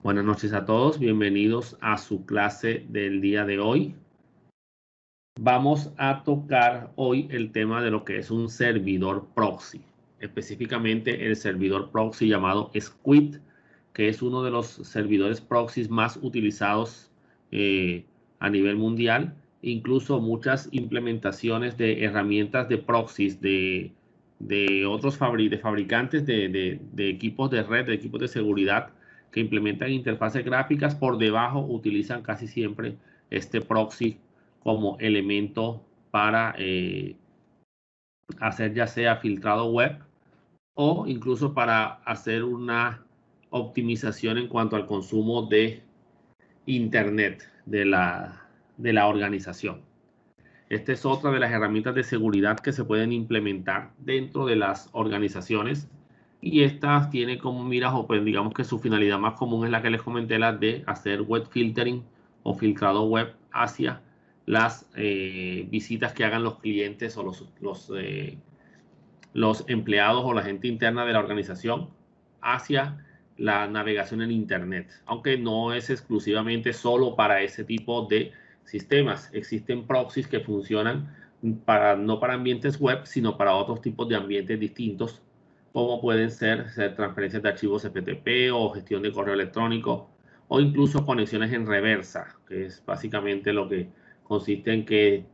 Buenas noches a todos, bienvenidos a su clase del día de hoy. Vamos a tocar hoy el tema de lo que es un servidor proxy, específicamente el servidor proxy llamado Squid, que es uno de los servidores proxies más utilizados a nivel mundial. Incluso muchas implementaciones de herramientas de proxies de otros fabricantes de equipos de red, de equipos de seguridad que implementan interfaces gráficas por debajo utilizan casi siempre este proxy como elemento para hacer ya sea filtrado web o incluso para hacer una optimización en cuanto al consumo de internet de la organización. Esta es otra de las herramientas de seguridad que se pueden implementar dentro de las organizaciones y esta tiene como miras o pues digamos que su finalidad más común es la que les comenté, la de hacer web filtering o filtrado web hacia las visitas que hagan los clientes o los empleados o la gente interna de la organización hacia la navegación en internet, aunque no es exclusivamente solo para ese tipo de sistemas. Existen proxies que funcionan no para ambientes web, sino para otros tipos de ambientes distintos, como pueden ser transferencias de archivos FTP o gestión de correo electrónico, o incluso conexiones en reversa, que es básicamente lo que consiste en que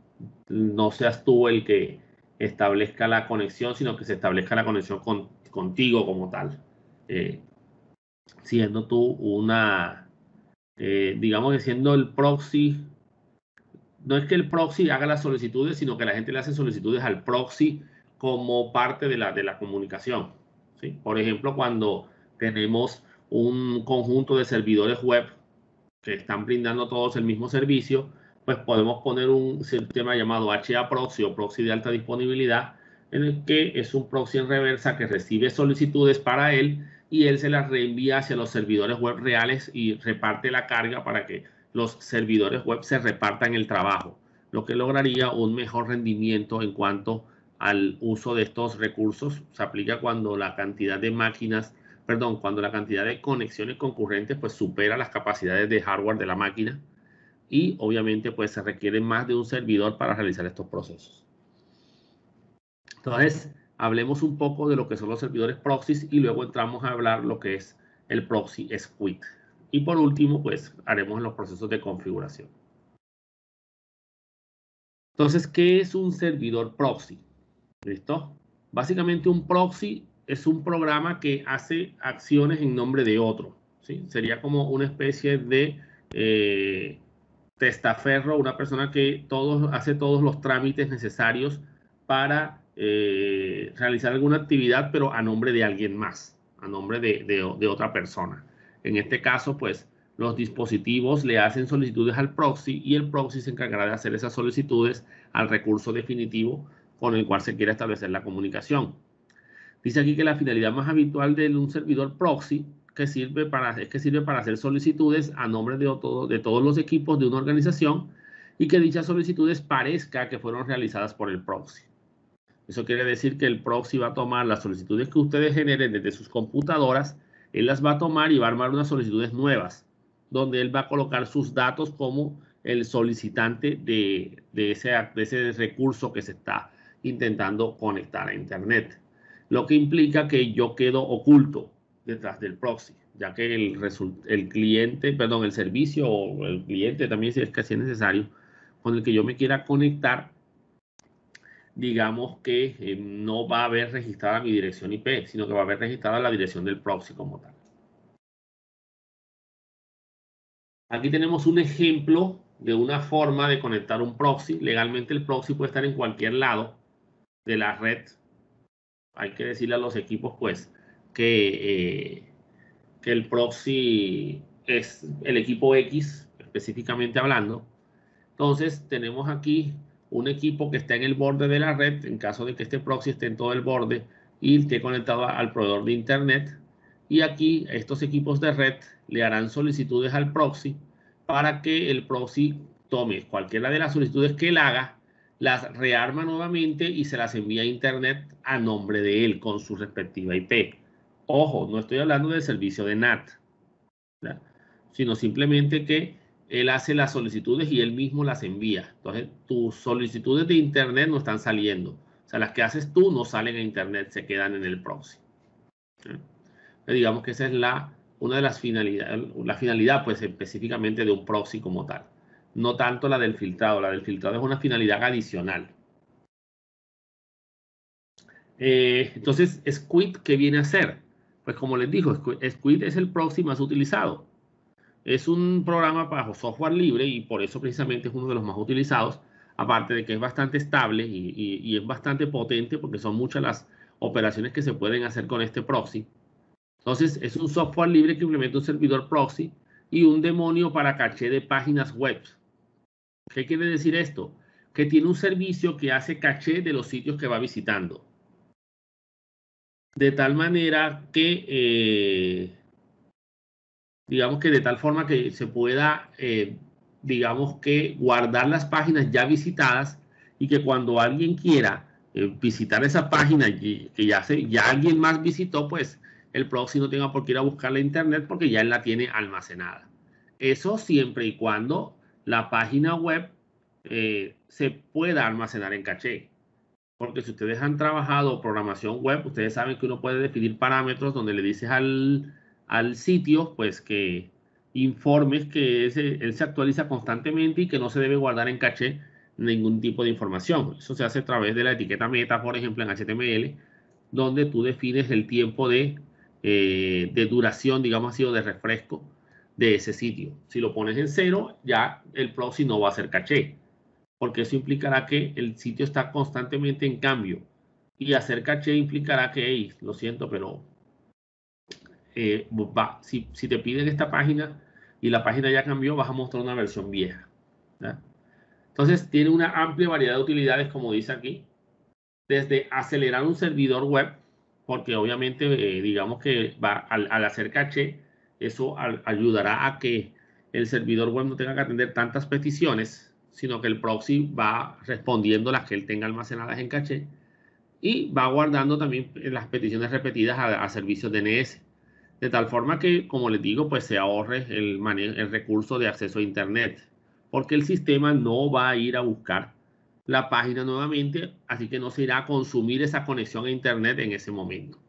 no seas tú el que establezca la conexión, sino que se establezca la conexión contigo como tal. Eh, Siendo tú digamos que siendo el proxy, no es que el proxy haga las solicitudes, sino que la gente le hace solicitudes al proxy como parte de la comunicación. ¿Sí? Por ejemplo, cuando tenemos un conjunto de servidores web que están brindando todos el mismo servicio, pues podemos poner un sistema llamado HA Proxy o Proxy de alta disponibilidad, en el que es un proxy en reversa que recibe solicitudes para él y él se las reenvía hacia los servidores web reales y reparte la carga para que los servidores web se repartan el trabajo, lo que lograría un mejor rendimiento en cuanto al uso de estos recursos. Se aplica cuando la cantidad de máquinas, perdón, cuando la cantidad de conexiones concurrentes pues supera las capacidades de hardware de la máquina y obviamente pues se requiere más de un servidor para realizar estos procesos. Entonces, hablemos un poco de lo que son los servidores proxies y luego entramos a hablar lo que es el proxy Squid. Y por último, pues haremos los procesos de configuración. Entonces, ¿qué es un servidor proxy? ¿Listo? Básicamente un proxy es un programa que hace acciones en nombre de otro. ¿Sí? Sería como una especie de testaferro, una persona que hace todos los trámites necesarios para realizar alguna actividad, pero a nombre de alguien más, a nombre de otra persona. En este caso, pues los dispositivos le hacen solicitudes al proxy y el proxy se encargará de hacer esas solicitudes al recurso definitivo con el cual se quiere establecer la comunicación. Dice aquí que la finalidad más habitual de un servidor proxy es que sirve para hacer solicitudes a nombre de todos los equipos de una organización y que dichas solicitudes parezca que fueron realizadas por el proxy. Eso quiere decir que el proxy va a tomar las solicitudes que ustedes generen desde sus computadoras, él las va a tomar y va a armar unas solicitudes nuevas, donde él va a colocar sus datos como el solicitante de ese recurso que se está intentando conectar a Internet. Lo que implica que yo quedo oculto detrás del proxy, ya que el cliente, perdón, el servicio o el cliente también, si es que así es necesario, con el que yo me quiera conectar, digamos que no va a haber registrada mi dirección IP, sino que va a haber registrada la dirección del proxy como tal. Aquí tenemos un ejemplo de una forma de conectar un proxy. Legalmente el proxy puede estar en cualquier lado de la red. Hay que decirle a los equipos, pues, que el proxy es el equipo X, específicamente hablando. Entonces, tenemos aquí un equipo que está en el borde de la red, en caso de que este proxy esté en todo el borde y esté conectado al proveedor de Internet. Y aquí estos equipos de red le harán solicitudes al proxy para que el proxy tome cualquiera de las solicitudes que él haga, las rearma nuevamente y se las envía a Internet a nombre de él con su respectiva IP. Ojo, no estoy hablando del servicio de NAT. ¿Verdad? sino simplemente que él hace las solicitudes y él mismo las envía. Entonces, tus solicitudes de Internet no están saliendo. O sea, las que haces tú no salen a Internet, se quedan en el proxy. Digamos que esa es una de las finalidades, la finalidad pues específicamente de un proxy como tal. No tanto la del filtrado. La del filtrado es una finalidad adicional. Entonces, Squid, ¿qué viene a hacer? Pues como les digo, Squid es el proxy más utilizado. Es un programa bajo software libre y por eso precisamente es uno de los más utilizados. Aparte de que es bastante estable y es bastante potente porque son muchas las operaciones que se pueden hacer con este proxy. Entonces, es un software libre que implementa un servidor proxy y un demonio para caché de páginas web. ¿Qué quiere decir esto? Que tiene un servicio que hace caché de los sitios que va visitando. De tal manera que, digamos que de tal forma que se pueda, digamos que guardar las páginas ya visitadas y que cuando alguien quiera visitar esa página que ya alguien más visitó, pues el proxy no tenga por qué ir a buscarla en internet porque ya él la tiene almacenada. Eso siempre y cuando la página web se pueda almacenar en caché. Porque si ustedes han trabajado programación web, ustedes saben que uno puede definir parámetros donde le dices al sitio, pues que informes que él se actualiza constantemente y que no se debe guardar en caché ningún tipo de información. Eso se hace a través de la etiqueta meta, por ejemplo, en HTML, donde tú defines el tiempo de duración, digamos así, o de refresco de ese sitio. Si lo pones en 0, ya el proxy no va a hacer caché, porque eso implicará que el sitio está constantemente en cambio. Y hacer caché implicará que, hey, lo siento, pero si te piden esta página y la página ya cambió, vas a mostrar una versión vieja. ¿Ya? Entonces, tiene una amplia variedad de utilidades, como dice aquí, desde acelerar un servidor web, porque obviamente, digamos que al hacer caché, eso ayudará a que el servidor web no tenga que atender tantas peticiones, sino que el proxy va respondiendo las que él tenga almacenadas en caché y va guardando también las peticiones repetidas a servicios DNS. De tal forma que, como les digo, pues se ahorre el recurso de acceso a Internet, porque el sistema no va a ir a buscar la página nuevamente, así que no se irá a consumir esa conexión a Internet en ese momento.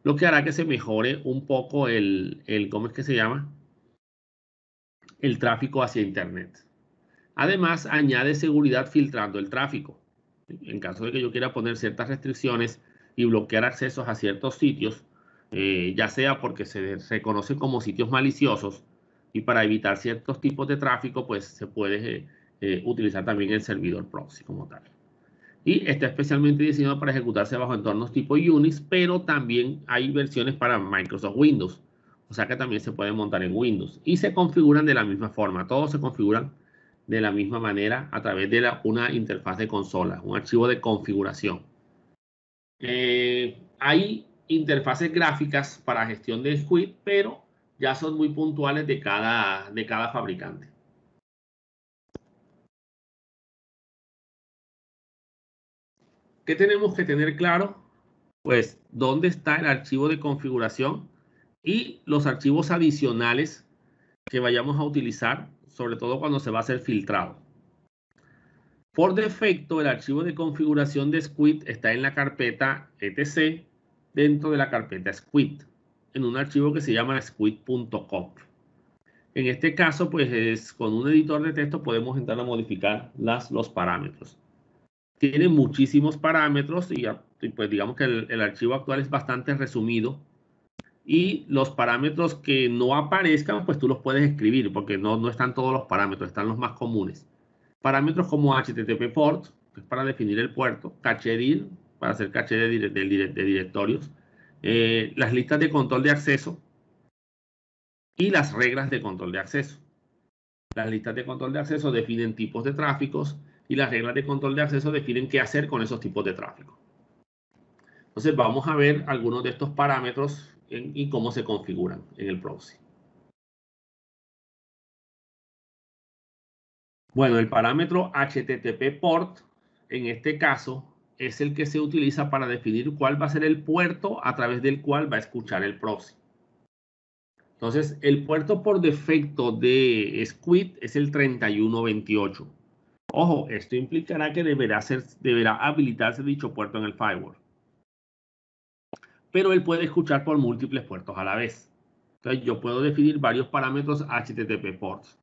Lo que hará que se mejore un poco ¿cómo es que se llama? El tráfico hacia Internet. Además, añade seguridad filtrando el tráfico. En caso de que yo quiera poner ciertas restricciones y bloquear accesos a ciertos sitios, ya sea porque se reconocen como sitios maliciosos y para evitar ciertos tipos de tráfico, pues se puede utilizar también el servidor proxy como tal. Y está especialmente diseñado para ejecutarse bajo entornos tipo Unix, pero también hay versiones para Microsoft Windows. O sea que también se puede montar en Windows. Y se configuran de la misma forma. Todos se configuran de la misma manera a través de una interfaz de consola, un archivo de configuración. Hay interfaces gráficas para gestión de Squid, pero ya son muy puntuales de cada fabricante. ¿Qué tenemos que tener claro? Pues dónde está el archivo de configuración y los archivos adicionales que vayamos a utilizar, sobre todo cuando se va a hacer filtrado. Por defecto, el archivo de configuración de Squid está en la carpeta etc dentro de la carpeta Squid, en un archivo que se llama squid.conf. En este caso, pues con un editor de texto podemos entrar a modificar los parámetros. Tiene muchísimos parámetros y pues digamos que el archivo actual es bastante resumido y los parámetros que no aparezcan pues tú los puedes escribir porque no están todos los parámetros, están los más comunes. Parámetros como HTTP port, que es para definir el puerto, cachedir, para hacer caché de directorios, las listas de control de acceso y las reglas de control de acceso. Las listas de control de acceso definen tipos de tráficos y las reglas de control de acceso definen qué hacer con esos tipos de tráfico. Entonces vamos a ver algunos de estos parámetros y cómo se configuran en el proxy. Bueno, el parámetro HTTP port, en este caso, es el que se utiliza para definir cuál va a ser el puerto a través del cual va a escuchar el proxy. Entonces, el puerto por defecto de Squid es el 3128. Ojo, esto implicará que deberá habilitarse dicho puerto en el firewall. Pero él puede escuchar por múltiples puertos a la vez. Entonces, yo puedo definir varios parámetros HTTP ports.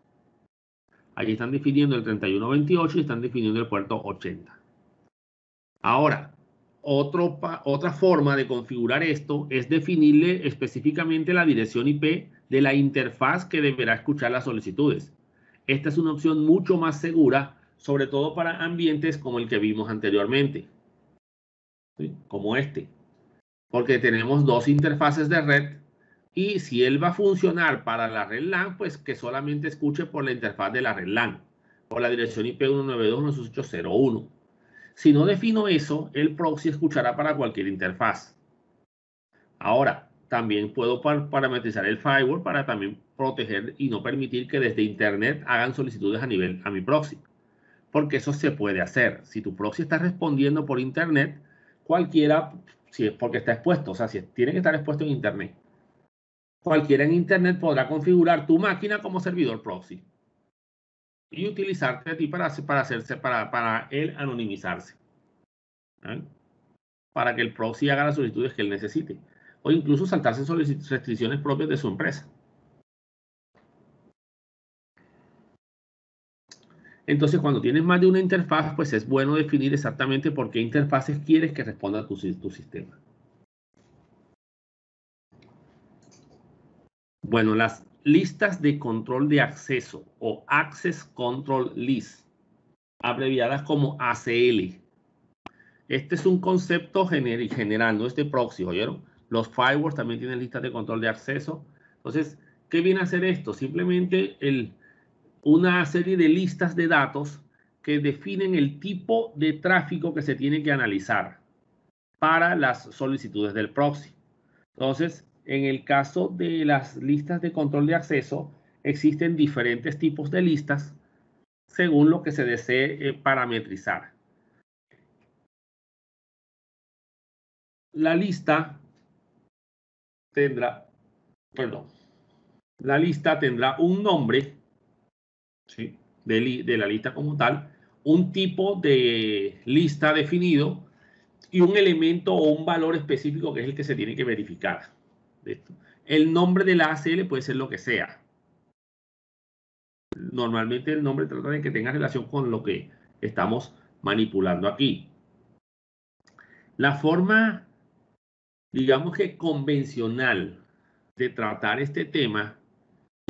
Allí están definiendo el 3128 y están definiendo el puerto 80. Ahora, otra forma de configurar esto es definirle específicamente la dirección IP de la interfaz que deberá escuchar las solicitudes. Esta es una opción mucho más segura, sobre todo para ambientes como el que vimos anteriormente, ¿sí? Como este, porque tenemos dos interfaces de red y si él va a funcionar para la red LAN, pues que solamente escuche por la interfaz de la red LAN, por la dirección IP 192.168.0.1. Si no defino eso, el proxy escuchará para cualquier interfaz. Ahora, también puedo parametrizar el firewall para también proteger y no permitir que desde Internet hagan solicitudes a mi proxy. Porque eso se puede hacer. Si tu proxy está respondiendo por Internet, cualquiera, si es porque está expuesto, o sea, si tiene que estar expuesto en Internet, cualquiera en Internet podrá configurar tu máquina como servidor proxy y utilizarte a ti para él anonimizarse, ¿eh? Para que el proxy haga las solicitudes que él necesite o incluso saltarse restricciones propias de su empresa. Entonces, cuando tienes más de una interfaz, pues es bueno definir exactamente por qué interfaces quieres que responda tu sistema. Bueno, las listas de control de acceso o Access Control List, abreviadas como ACL. Este es un concepto general, no es de proxy, ¿oyeron? Los firewalls también tienen listas de control de acceso. Entonces, ¿qué viene a hacer esto? Simplemente una serie de listas de datos que definen el tipo de tráfico que se tiene que analizar para las solicitudes del proxy. Entonces, en el caso de las listas de control de acceso, existen diferentes tipos de listas según lo que se desee parametrizar. La lista tendrá, la lista tendrá un nombre, ¿sí?, de la lista como tal, un tipo de lista definido y un elemento o un valor específico que es el que se tiene que verificar. El nombre de la ACL puede ser lo que sea. Normalmente el nombre trata de que tenga relación con lo que estamos manipulando aquí. La forma, digamos que convencional de tratar este tema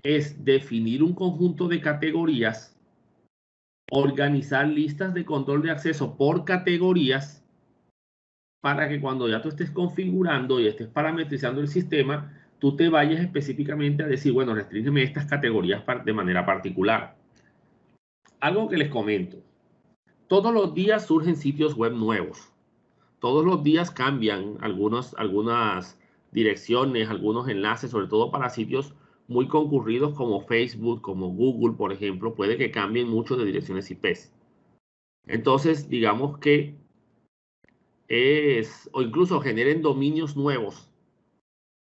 es definir un conjunto de categorías, organizar listas de control de acceso por categorías para que cuando ya tú estés configurando y estés parametrizando el sistema, tú te vayas específicamente a decir, bueno, restríngeme estas categorías de manera particular. Algo que les comento. Todos los días surgen sitios web nuevos. Todos los días cambian algunas direcciones, algunos enlaces, sobre todo para sitios muy concurridos como Facebook, como Google, por ejemplo, puede que cambien mucho de direcciones IP. Entonces, digamos que o incluso generen dominios nuevos,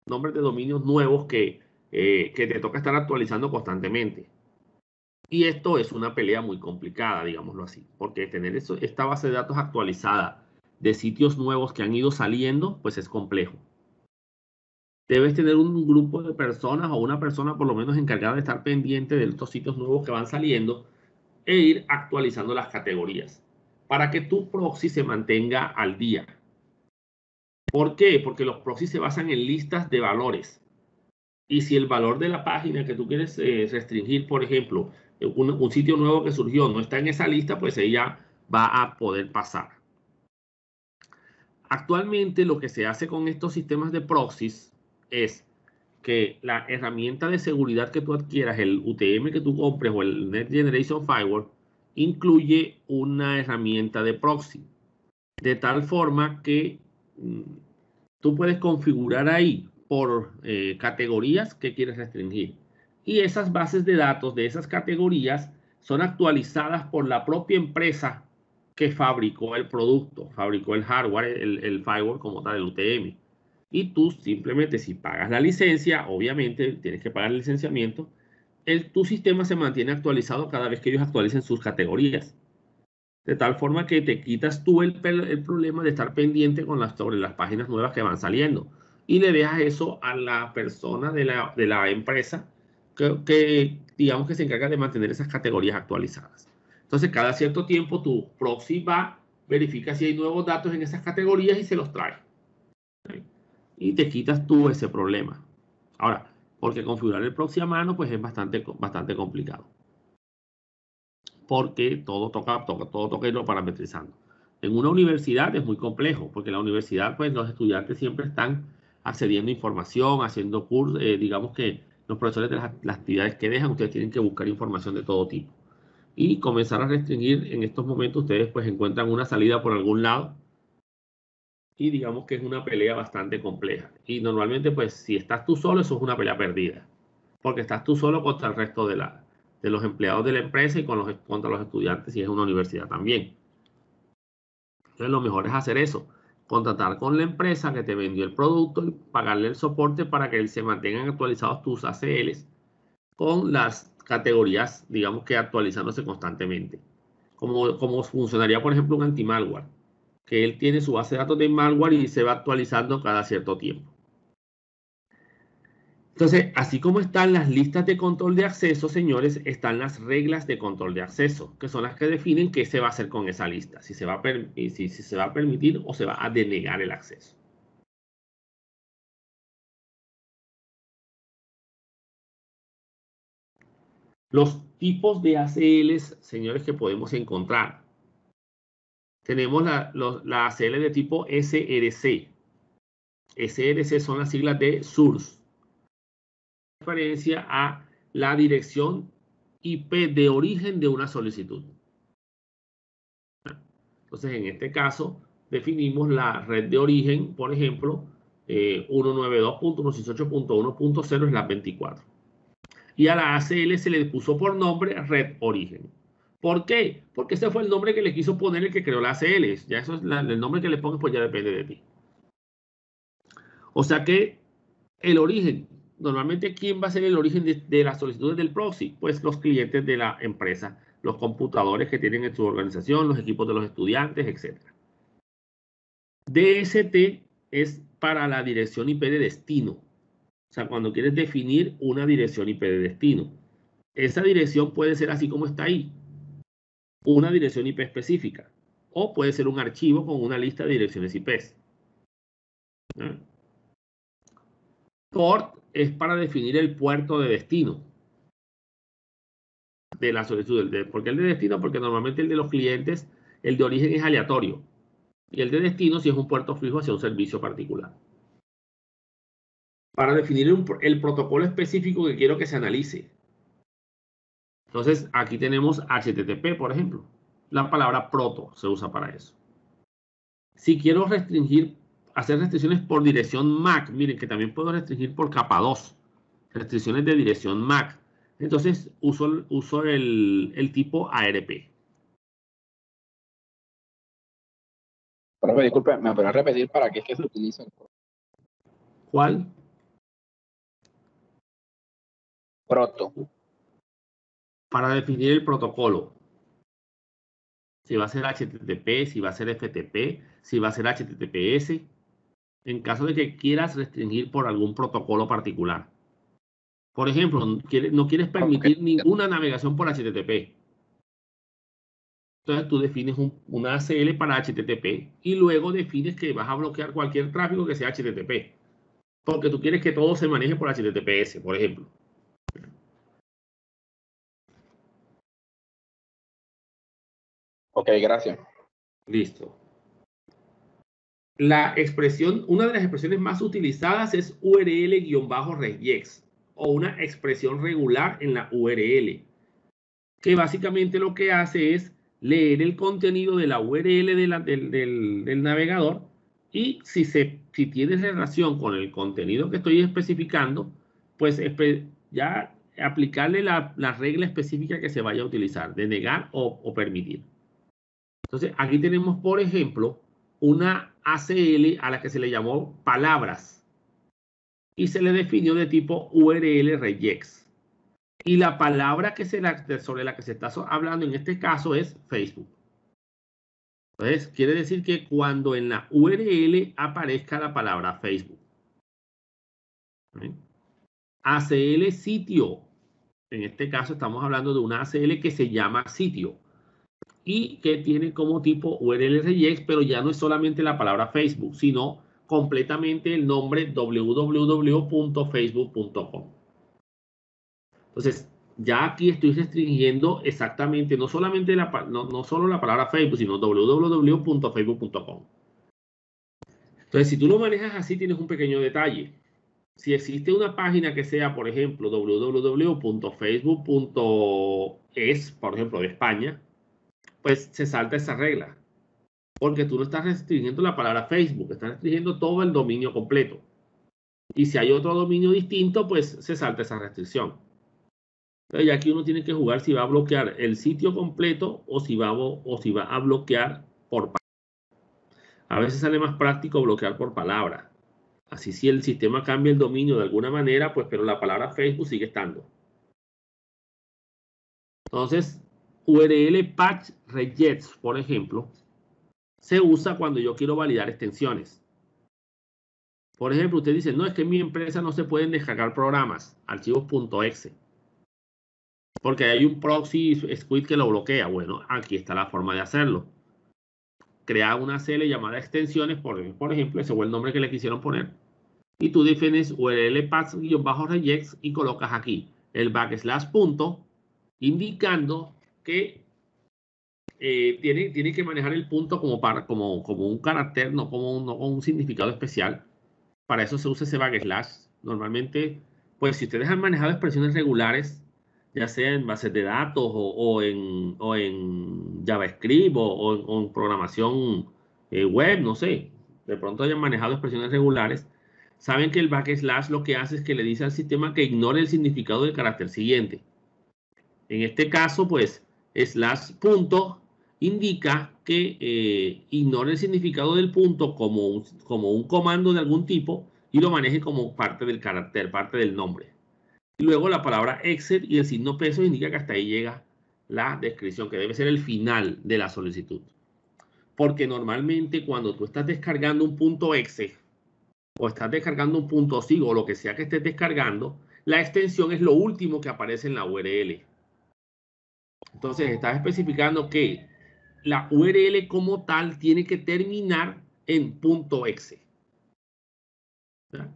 nombres de dominios nuevos que te toca estar actualizando constantemente. Y esto es una pelea muy complicada, digámoslo así, porque tener esta base de datos actualizada de sitios nuevos que han ido saliendo, pues es complejo. Debes tener un grupo de personas o una persona por lo menos encargada de estar pendiente de estos sitios nuevos que van saliendo e ir actualizando las categorías para que tu proxy se mantenga al día. ¿Por qué? Porque los proxies se basan en listas de valores. Y si el valor de la página que tú quieres restringir, por ejemplo, un sitio nuevo que surgió no está en esa lista, pues ella va a poder pasar. Actualmente lo que se hace con estos sistemas de proxies es que la herramienta de seguridad que tú adquieras, el UTM que tú compres o el Next Generation Firewall, incluye una herramienta de proxy. De tal forma que tú puedes configurar ahí por categorías que quieres restringir. Y esas bases de datos de esas categorías son actualizadas por la propia empresa que fabricó el producto, fabricó el hardware, el firewall como tal, el UTM. Y tú simplemente, si pagas la licencia, obviamente tienes que pagar el licenciamiento, tu sistema se mantiene actualizado cada vez que ellos actualicen sus categorías. De tal forma que te quitas tú el problema de estar pendiente sobre las páginas nuevas que van saliendo. Y le dejas eso a la persona de la empresa digamos que se encarga de mantener esas categorías actualizadas. Entonces, cada cierto tiempo tu proxy va, verifica si hay nuevos datos en esas categorías y se los trae. Y te quitas tú ese problema. Ahora, porque configurar el proxy a mano pues es bastante complicado. Porque todo toca irlo parametrizando. En una universidad es muy complejo, porque en la universidad pues los estudiantes siempre están accediendo a información, haciendo cursos, digamos que los profesores de las actividades que dejan, ustedes tienen que buscar información de todo tipo. Y comenzar a restringir en estos momentos, ustedes pues encuentran una salida por algún lado, y digamos que es una pelea bastante compleja. Y normalmente, pues, si estás tú solo, eso es una pelea perdida. Porque estás tú solo contra el resto de los empleados de la empresa y contra los estudiantes si es una universidad también. Entonces, lo mejor es hacer eso. Contratar con la empresa que te vendió el producto y pagarle el soporte para que se mantengan actualizados tus ACLs con las categorías, digamos que actualizándose constantemente. Como funcionaría, por ejemplo, un anti-malware, que él tiene su base de datos de malware y se va actualizando cada cierto tiempo. Entonces, así como están las listas de control de acceso, señores, están las reglas de control de acceso, que son las que definen qué se va a hacer con esa lista, si se va a permitir o se va a denegar el acceso. Los tipos de ACLs, señores, que podemos encontrar. Tenemos la ACL de tipo SRC. SRC son las siglas de source. Referencia a la dirección IP de origen de una solicitud. Entonces, en este caso, definimos la red de origen, por ejemplo, 192.168.1.0 es la 24. Y a la ACL se le puso por nombre red origen. ¿Por qué? Porque ese fue el nombre que le quiso poner el que creó la ACL. Ya eso es el nombre que le pongas, pues ya depende de ti. O sea que el origen, normalmente, ¿quién va a ser el origen de las solicitudes del proxy? Pues los clientes de la empresa, los computadores que tienen en su organización, los equipos de los estudiantes, etc. DST es para la dirección IP de destino. O sea, cuando quieres definir una dirección IP de destino. Esa dirección puede ser así como está ahí, una dirección IP específica. O puede ser un archivo con una lista de direcciones IPs. ¿Eh? Port es para definir el puerto de destino de la solicitud. ¿Por qué el de destino? Porque normalmente el de los clientes, el de origen es aleatorio. Y el de destino si es un puerto fijo hacia un servicio particular. Para definir el protocolo específico que quiero que se analice. Entonces, aquí tenemos HTTP, por ejemplo. La palabra proto se usa para eso. Si quiero hacer restricciones por dirección MAC, miren que también puedo restringir por capa 2. Restricciones de dirección MAC. Entonces, uso el tipo ARP. Profe, disculpe, ¿me podrán repetir para qué es que se utiliza el ¿Cuál? proto? Para definir el protocolo. Si va a ser HTTP, si va a ser FTP, si va a ser HTTPS. En caso de que quieras restringir por algún protocolo particular. Por ejemplo, no quieres permitir ninguna navegación por HTTP. Entonces tú defines una ACL para HTTP y luego defines que vas a bloquear cualquier tráfico que sea HTTP. Porque tú quieres que todo se maneje por HTTPS, por ejemplo. Ok, gracias. Listo. Una de las expresiones más utilizadas es URL-regex o una expresión regular en la URL, que básicamente lo que hace es leer el contenido de la URL del navegador y si tiene relación con el contenido que estoy especificando, pues ya aplicarle la regla específica que se vaya a utilizar, de negar o permitir. Entonces, aquí tenemos, por ejemplo, una ACL a la que se le llamó palabras. y se le definió de tipo URL regex. Y la palabra sobre la que se está hablando en este caso es Facebook. Entonces, quiere decir que cuando en la URL aparezca la palabra Facebook. ¿Sí? ACL sitio. En este caso estamos hablando de una ACL que se llama sitio y que tiene como tipo URL regex, pero ya no es solamente la palabra Facebook, sino completamente el nombre www.facebook.com. Entonces, ya aquí estoy restringiendo exactamente, no solo la palabra Facebook, sino www.facebook.com. Entonces, si tú lo manejas así, tienes un pequeño detalle. Si existe una página que sea, por ejemplo, www.facebook.es, por ejemplo, de España, pues se salta esa regla. Porque tú no estás restringiendo la palabra Facebook, estás restringiendo todo el dominio completo. Y si hay otro dominio distinto, pues se salta esa restricción. Entonces, aquí uno tiene que jugar si va a bloquear el sitio completo o si va a bloquear por palabra. A veces sale más práctico bloquear por palabra. Así si el sistema cambia el dominio de alguna manera, pues pero la palabra Facebook sigue estando. Entonces, URL patch regex, por ejemplo, se usa cuando yo quiero validar extensiones. Por ejemplo, usted dice, no, es que en mi empresa no se pueden descargar programas, archivos .exe, porque hay un proxy squid que lo bloquea. Bueno, aquí está la forma de hacerlo. Crea una CL llamada extensiones, por ejemplo, ese fue el nombre que le quisieron poner. Y tú defines URL patch-regex y colocas aquí el backslash punto, indicando que tiene que manejar el punto como un carácter, no como un significado especial. Para eso se usa ese backslash. Normalmente, pues si ustedes han manejado expresiones regulares, ya sea en bases de datos o en JavaScript o en programación web, no sé, de pronto hayan manejado expresiones regulares, saben que el backslash lo que hace es que le dice al sistema que ignore el significado del carácter siguiente. En este caso, pues, slash punto indica que ignore el significado del punto como un comando de algún tipo y lo maneje como parte del carácter, parte del nombre. Y luego la palabra exit y el signo peso indica que hasta ahí llega la descripción, que debe ser el final de la solicitud. Porque normalmente cuando tú estás descargando un punto exe o estás descargando un punto sig o lo que sea que estés descargando, la extensión es lo último que aparece en la URL. Entonces estás especificando que la URL como tal tiene que terminar en .exe. ¿Ya?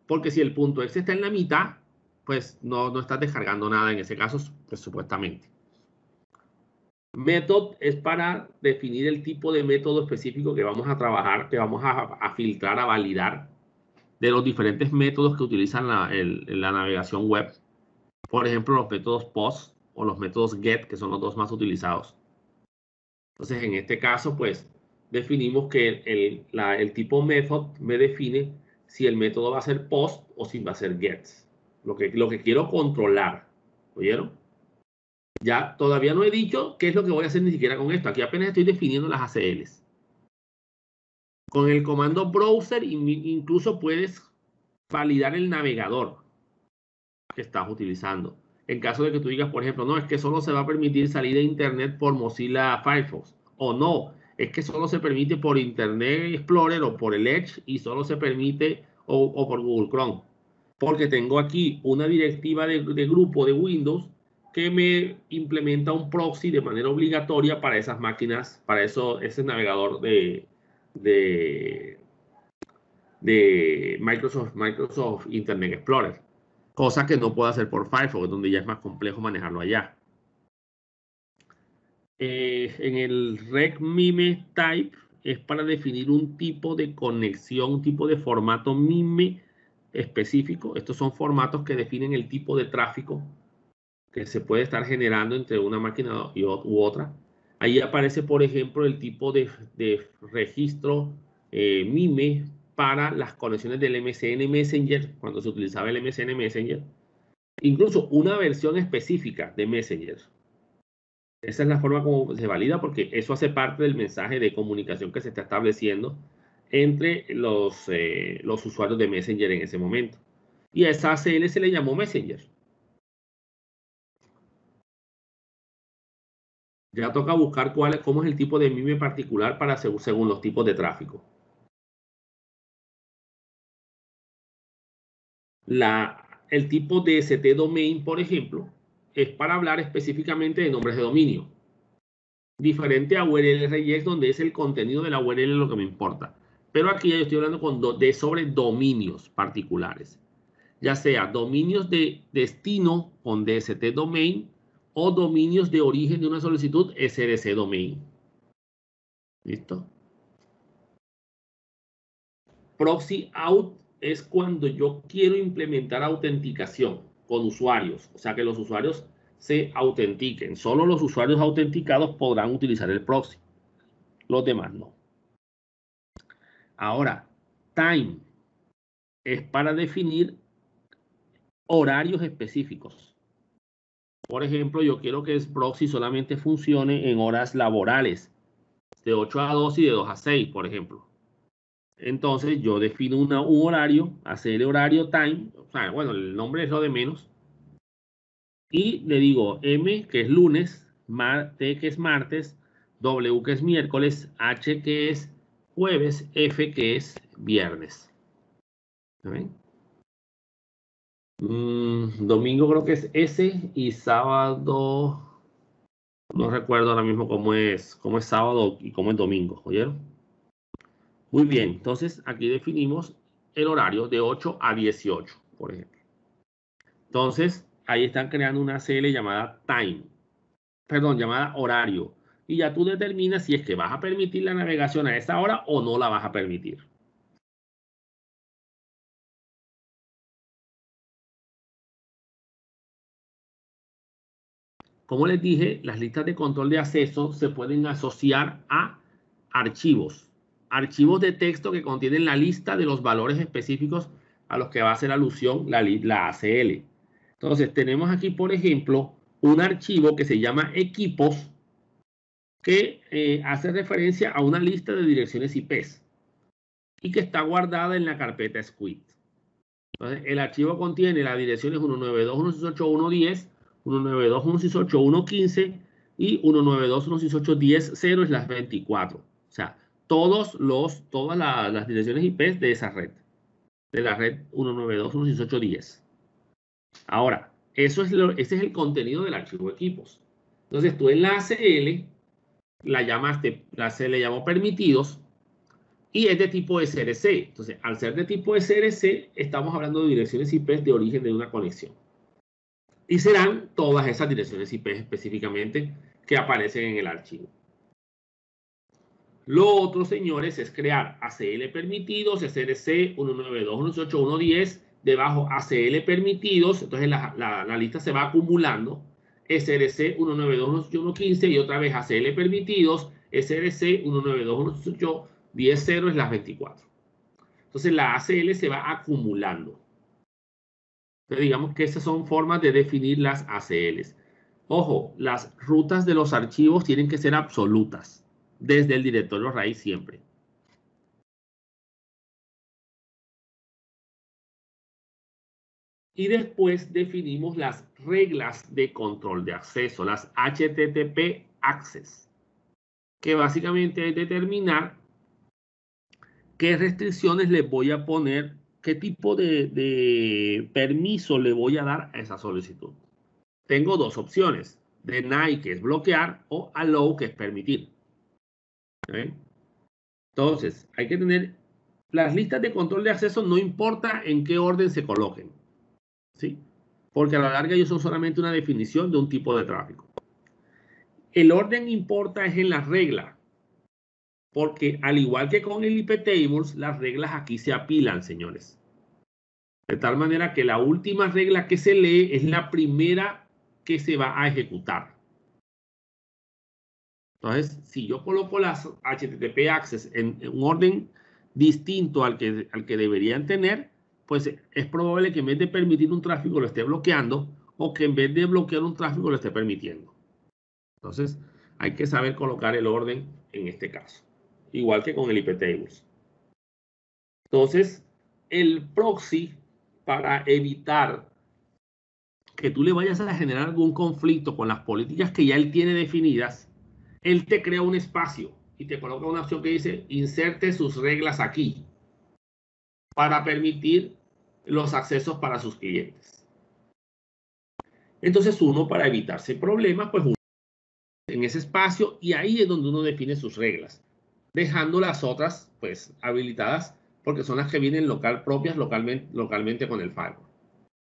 Porque si el .exe está en la mitad, pues no estás descargando nada en ese caso, pues supuestamente. Method es para definir el tipo de método específico que vamos a trabajar, que vamos a filtrar, a validar de los diferentes métodos que utilizan la navegación web. Por ejemplo, los métodos POST o los métodos GET, que son los dos más utilizados. Entonces, en este caso, pues, definimos que el tipo method me define si el método va a ser post o si va a ser get. Lo que quiero controlar. ¿Oyeron? Ya todavía no he dicho qué es lo que voy a hacer ni siquiera con esto. Aquí apenas estoy definiendo las ACLs. Con el comando browser incluso puedes validar el navegador que estás utilizando. En caso de que tú digas, por ejemplo, no, es que solo se va a permitir salir de Internet por Mozilla Firefox. O no, es que solo se permite por Internet Explorer o por el Edge y solo se permite o por Google Chrome. Porque tengo aquí una directiva de grupo de Windows que me implementa un proxy de manera obligatoria para esas máquinas, para ese navegador de Microsoft Internet Explorer. Cosa que no puedo hacer por Firefox, donde ya es más complejo manejarlo allá. En el reg mime type es para definir un tipo de conexión, un tipo de formato mime específico. Estos son formatos que definen el tipo de tráfico que se puede estar generando entre una máquina u otra. Ahí aparece, por ejemplo, el tipo de registro mime para las conexiones del MSN Messenger, cuando se utilizaba el MSN Messenger. Incluso una versión específica de Messenger. Esa es la forma como se valida porque eso hace parte del mensaje de comunicación que se está estableciendo entre los usuarios de Messenger en ese momento. Y a esa ACL se le llamó Messenger. Ya toca buscar cómo es el tipo de MIME particular para según los tipos de tráfico. El tipo de DST domain, por ejemplo, es para hablar específicamente de nombres de dominio. Diferente a URL regex, donde es el contenido de la URL lo que me importa. Pero aquí yo estoy hablando sobre dominios particulares. Ya sea dominios de destino con DST domain o dominios de origen de una solicitud SRC domain. ¿Listo? Proxy out es cuando yo quiero implementar autenticación con usuarios. O sea, que los usuarios se autentiquen. Solo los usuarios autenticados podrán utilizar el proxy. Los demás no. Ahora, time es para definir horarios específicos. Por ejemplo, yo quiero que el proxy solamente funcione en horas laborales, de 8 a 2 y de 2 a 6, por ejemplo. Entonces yo defino un horario, hacer horario time, o sea, bueno, el nombre es lo de menos, y le digo M, que es lunes, T, que es martes, W, que es miércoles, H, que es jueves, F, que es viernes. ¿Ven? Domingo creo que es S y sábado, no recuerdo ahora mismo cómo es sábado y cómo es domingo, ¿oyeron? Muy bien, entonces aquí definimos el horario de 8 a 18, por ejemplo. Entonces, ahí están creando una ACL llamada time, perdón, llamada horario. Y ya tú determinas si es que vas a permitir la navegación a esa hora o no la vas a permitir. Como les dije, las listas de control de acceso se pueden asociar a archivos. Archivos de texto que contienen la lista de los valores específicos a los que va a hacer alusión la ACL. Entonces, tenemos aquí, por ejemplo, un archivo que se llama equipos que hace referencia a una lista de direcciones IPs y que está guardada en la carpeta Squid. Entonces, el archivo contiene las direcciones 192.168.1.10, 192.168.1.15 y 192.168.10.0 es las 24. O sea, todas las direcciones IPs de esa red, de la red 192.168.10. Ahora, ese es el contenido del archivo equipos. Entonces, tú en la ACL se le llamó permitidos y es de tipo SRC. Entonces, al ser de tipo SRC, estamos hablando de direcciones IP de origen de una conexión. Y serán todas esas direcciones IP específicamente que aparecen en el archivo. Lo otro, señores, es crear ACL permitidos, SRC 192.168.1.10, debajo ACL permitidos, entonces la lista se va acumulando, SRC 192.168.1.15 y otra vez ACL permitidos, SRC 192.168.10.0 es las 24. Entonces la ACL se va acumulando. Entonces digamos que esas son formas de definir las ACLs. Ojo, las rutas de los archivos tienen que ser absolutas desde el directorio raíz siempre. Y después definimos las reglas de control de acceso, las HTTP Access, que básicamente es determinar qué restricciones le voy a poner, qué tipo de permiso le voy a dar a esa solicitud. Tengo dos opciones, deny, que es bloquear, o allow, que es permitir. ¿Okay? Entonces, hay que tener las listas de control de acceso, no importa en qué orden se coloquen, ¿sí? Porque a la larga ellos son solamente una definición de un tipo de tráfico. El orden importa es en la regla, porque al igual que con el IP Tables, las reglas aquí se apilan, señores. De tal manera que la última regla que se lee es la primera que se va a ejecutar. Entonces, si yo coloco las HTTP Access en un orden distinto al que deberían tener, pues es probable que en vez de permitir un tráfico lo esté bloqueando o que en vez de bloquear un tráfico lo esté permitiendo. Entonces, hay que saber colocar el orden en este caso. Igual que con el IP Tables. Entonces, el proxy para evitar que tú le vayas a generar algún conflicto con las políticas que ya él tiene definidas, él te crea un espacio y te coloca una opción que dice inserte sus reglas aquí para permitir los accesos para sus clientes. Entonces uno, para evitarse problemas, pues uno en ese espacio, y ahí es donde uno define sus reglas, dejando las otras pues habilitadas porque son las que vienen propias localmente con el firewall.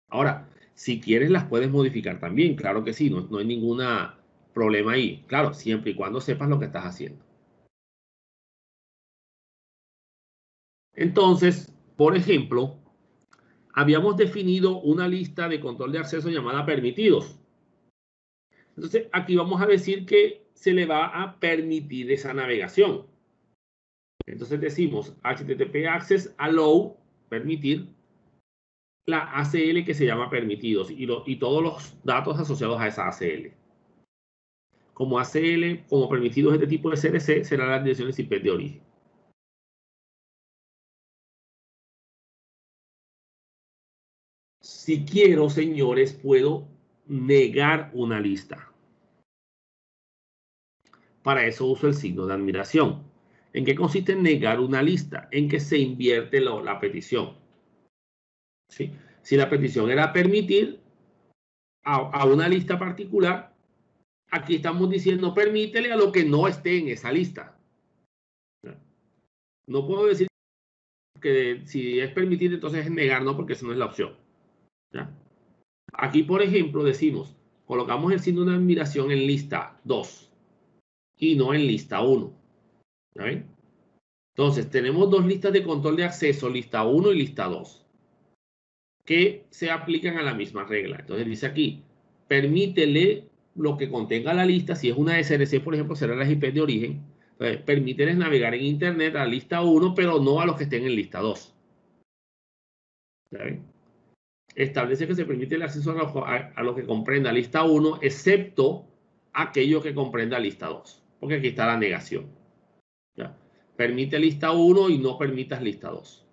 Ahora, si quieres las puedes modificar también, claro que sí, no hay ningún problema ahí. Claro, siempre y cuando sepas lo que estás haciendo. Entonces, por ejemplo, habíamos definido una lista de control de acceso llamada permitidos. Entonces, aquí vamos a decir que se le va a permitir esa navegación. Entonces decimos HTTP Access Allow, permitir, la ACL que se llama permitidos y todos los datos asociados a esa ACL. Como ACL, como permitidos este tipo de CRC, serán las direcciones IP de origen. Si quiero, señores, puedo negar una lista. Para eso uso el signo de admiración. ¿En qué consiste negar una lista? En que se invierte la petición. ¿Sí? Si la petición era permitir a una lista particular, aquí estamos diciendo permítele a lo que no esté en esa lista. No puedo decir que si es permitir, entonces es negar, no, porque esa no es la opción. ¿Ya? Aquí, por ejemplo, decimos, colocamos el signo de admiración en lista 2 y no en lista 1. ¿Ya ven? Entonces, tenemos dos listas de control de acceso, lista 1 y lista 2, que se aplican a la misma regla. Entonces dice aquí, permítele lo que contenga la lista. Si es una SRC, por ejemplo, será las IP de origen. Entonces, permíteles navegar en Internet a la lista 1, pero no a los que estén en lista 2. ¿Ya ven? Establece que se permite el acceso a lo que comprenda lista 1, excepto aquello que comprenda lista 2. Porque aquí está la negación. ¿Ya? Permite lista 1 y no permitas lista 2.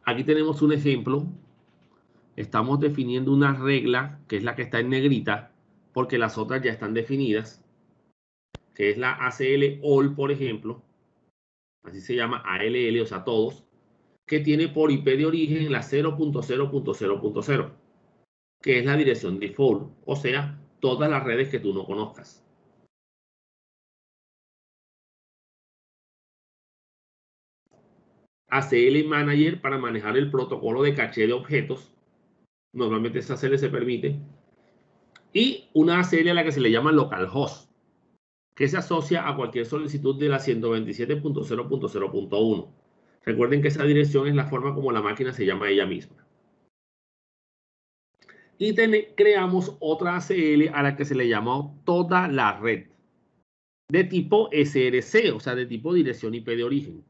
Aquí tenemos un ejemplo. Estamos definiendo una regla, que es la que está en negrita, porque las otras ya están definidas, que es la ACL All, por ejemplo. Así se llama ALL, o sea, todos, que tiene por IP de origen la 0.0.0.0, que es la dirección default, o sea, todas las redes que tú no conozcas. ACL Manager para manejar el protocolo de caché de objetos. Normalmente esa ACL se permite. Y una ACL a la que se le llama localhost, que se asocia a cualquier solicitud de la 127.0.0.1. Recuerden que esa dirección es la forma como la máquina se llama ella misma. Y creamos otra ACL a la que se le llama toda la red, de tipo SRC, o sea, de tipo dirección IP de origen.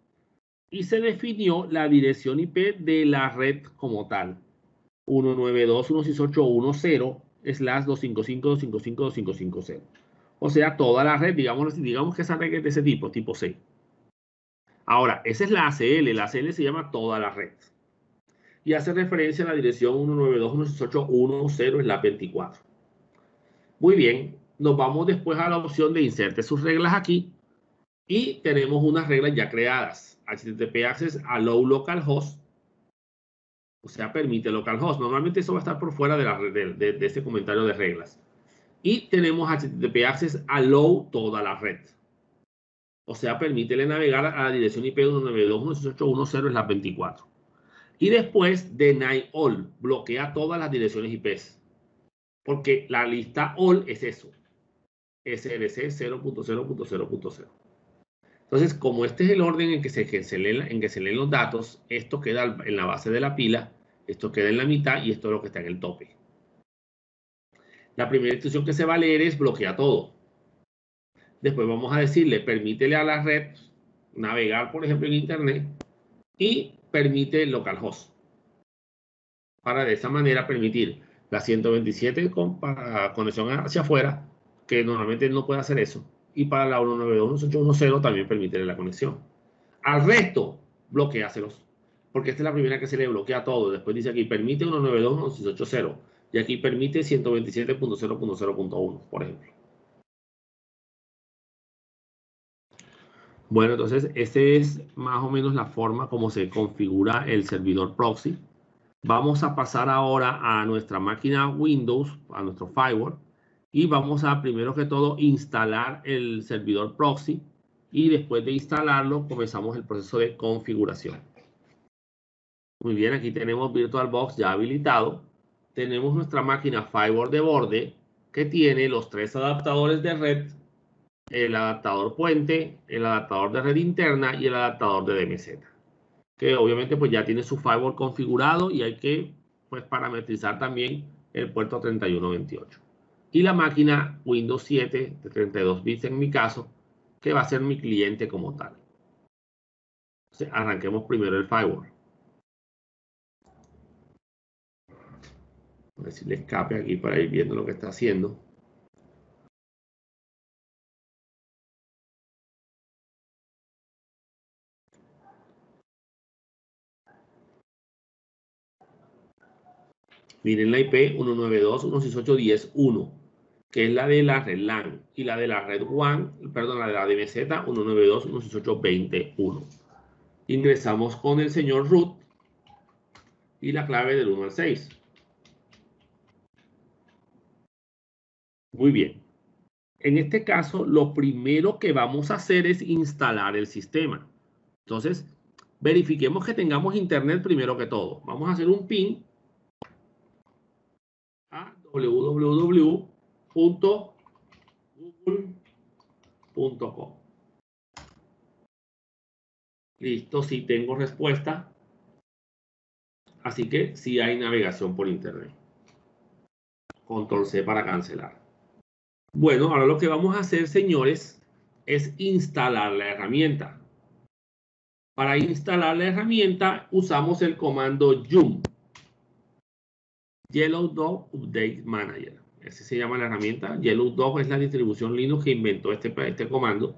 Y se definió la dirección IP de la red como tal. 192.168.1.0/255.255.255.250. O sea, toda la red, digamos que esa red es de ese tipo C. Ahora, esa es la ACL. La ACL se llama toda la red. Y hace referencia a la dirección 192.168.1.0/24. Muy bien, nos vamos después a la opción de inserte sus reglas aquí. Y tenemos unas reglas ya creadas. HTTP Access Allow Localhost. O sea, permite localhost. Normalmente eso va a estar por fuera de este comentario de reglas. Y tenemos HTTP Access Allow toda la red. O sea, permítele navegar a la dirección IP 192.168.1.0/24. Y después, Deny All. Bloquea todas las direcciones IP. Porque la lista All es eso. SRC 0.0.0.0. Entonces, como este es el orden en que se leen los datos, esto queda en la base de la pila, esto queda en la mitad y esto es lo que está en el tope. La primera instrucción que se va a leer es bloquea todo. Después vamos a decirle, permítele a la red navegar, por ejemplo, en Internet y permite localhost. Para de esa manera permitir la 127 para conexión hacia afuera, que normalmente no puede hacer eso. y para la 192.168.1.0 también permite la conexión. Al resto, bloqueáselos, porque esta es la primera que se le bloquea todo. Después dice aquí, permite 192.168.0 y aquí permite 127.0.0.1, por ejemplo. Bueno, entonces, esta es más o menos la forma como se configura el servidor proxy. Vamos a pasar ahora a nuestra máquina Windows, a nuestro firewall, y vamos a, primero que todo, instalar el servidor proxy, y después de instalarlo, comenzamos el proceso de configuración. Muy bien, aquí tenemos VirtualBox ya habilitado. Tenemos nuestra máquina firewall de borde, que tiene los 3 adaptadores de red, el adaptador puente, el adaptador de red interna y el adaptador de DMZ, que obviamente pues ya tiene su firewall configurado y hay que pues parametrizar también el puerto 3128. Y la máquina Windows 7 de 32 bits en mi caso, que va a ser mi cliente como tal. Entonces, arranquemos primero el firewall. A ver si le escape aquí para ir viendo lo que está haciendo. Miren la IP 192.168.10.1, que es la de la red LAN, y la de la red WAN, perdón, la de la DMZ 192.168.20.1. Ingresamos con el señor root y la clave del 1 al 6. Muy bien. En este caso, lo primero que vamos a hacer es instalar el sistema. Entonces, verifiquemos que tengamos internet primero que todo. Vamos a hacer un ping a www.google.com. Listo, sí tengo respuesta. Así que sí hay navegación por internet. Control C para cancelar. Bueno, ahora lo que vamos a hacer, señores, es instalar la herramienta. Para instalar la herramienta usamos el comando yum, Yellow Dog Update Manager. Así se llama la herramienta. Yellow Dog es la distribución Linux que inventó este comando,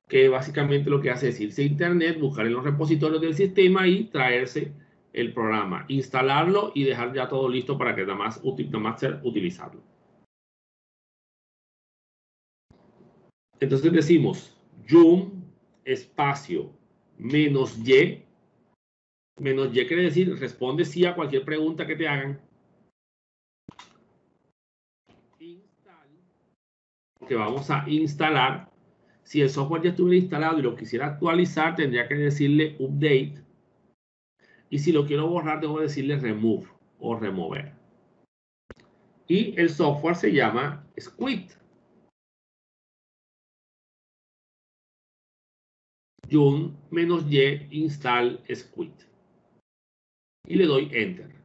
que básicamente lo que hace es irse a internet, buscar en los repositorios del sistema y traerse el programa, instalarlo y dejar ya todo listo para que nada más sea utilizarlo. Entonces decimos yum espacio -y. -y quiere decir responde sí a cualquier pregunta que te hagan. Install, que vamos a instalar. Si el software ya estuviera instalado y lo quisiera actualizar, tendría que decirle update. Y si lo quiero borrar, debo decirle remove o remover. Y el software se llama Squid. Yum -y install Squid. Y le doy enter.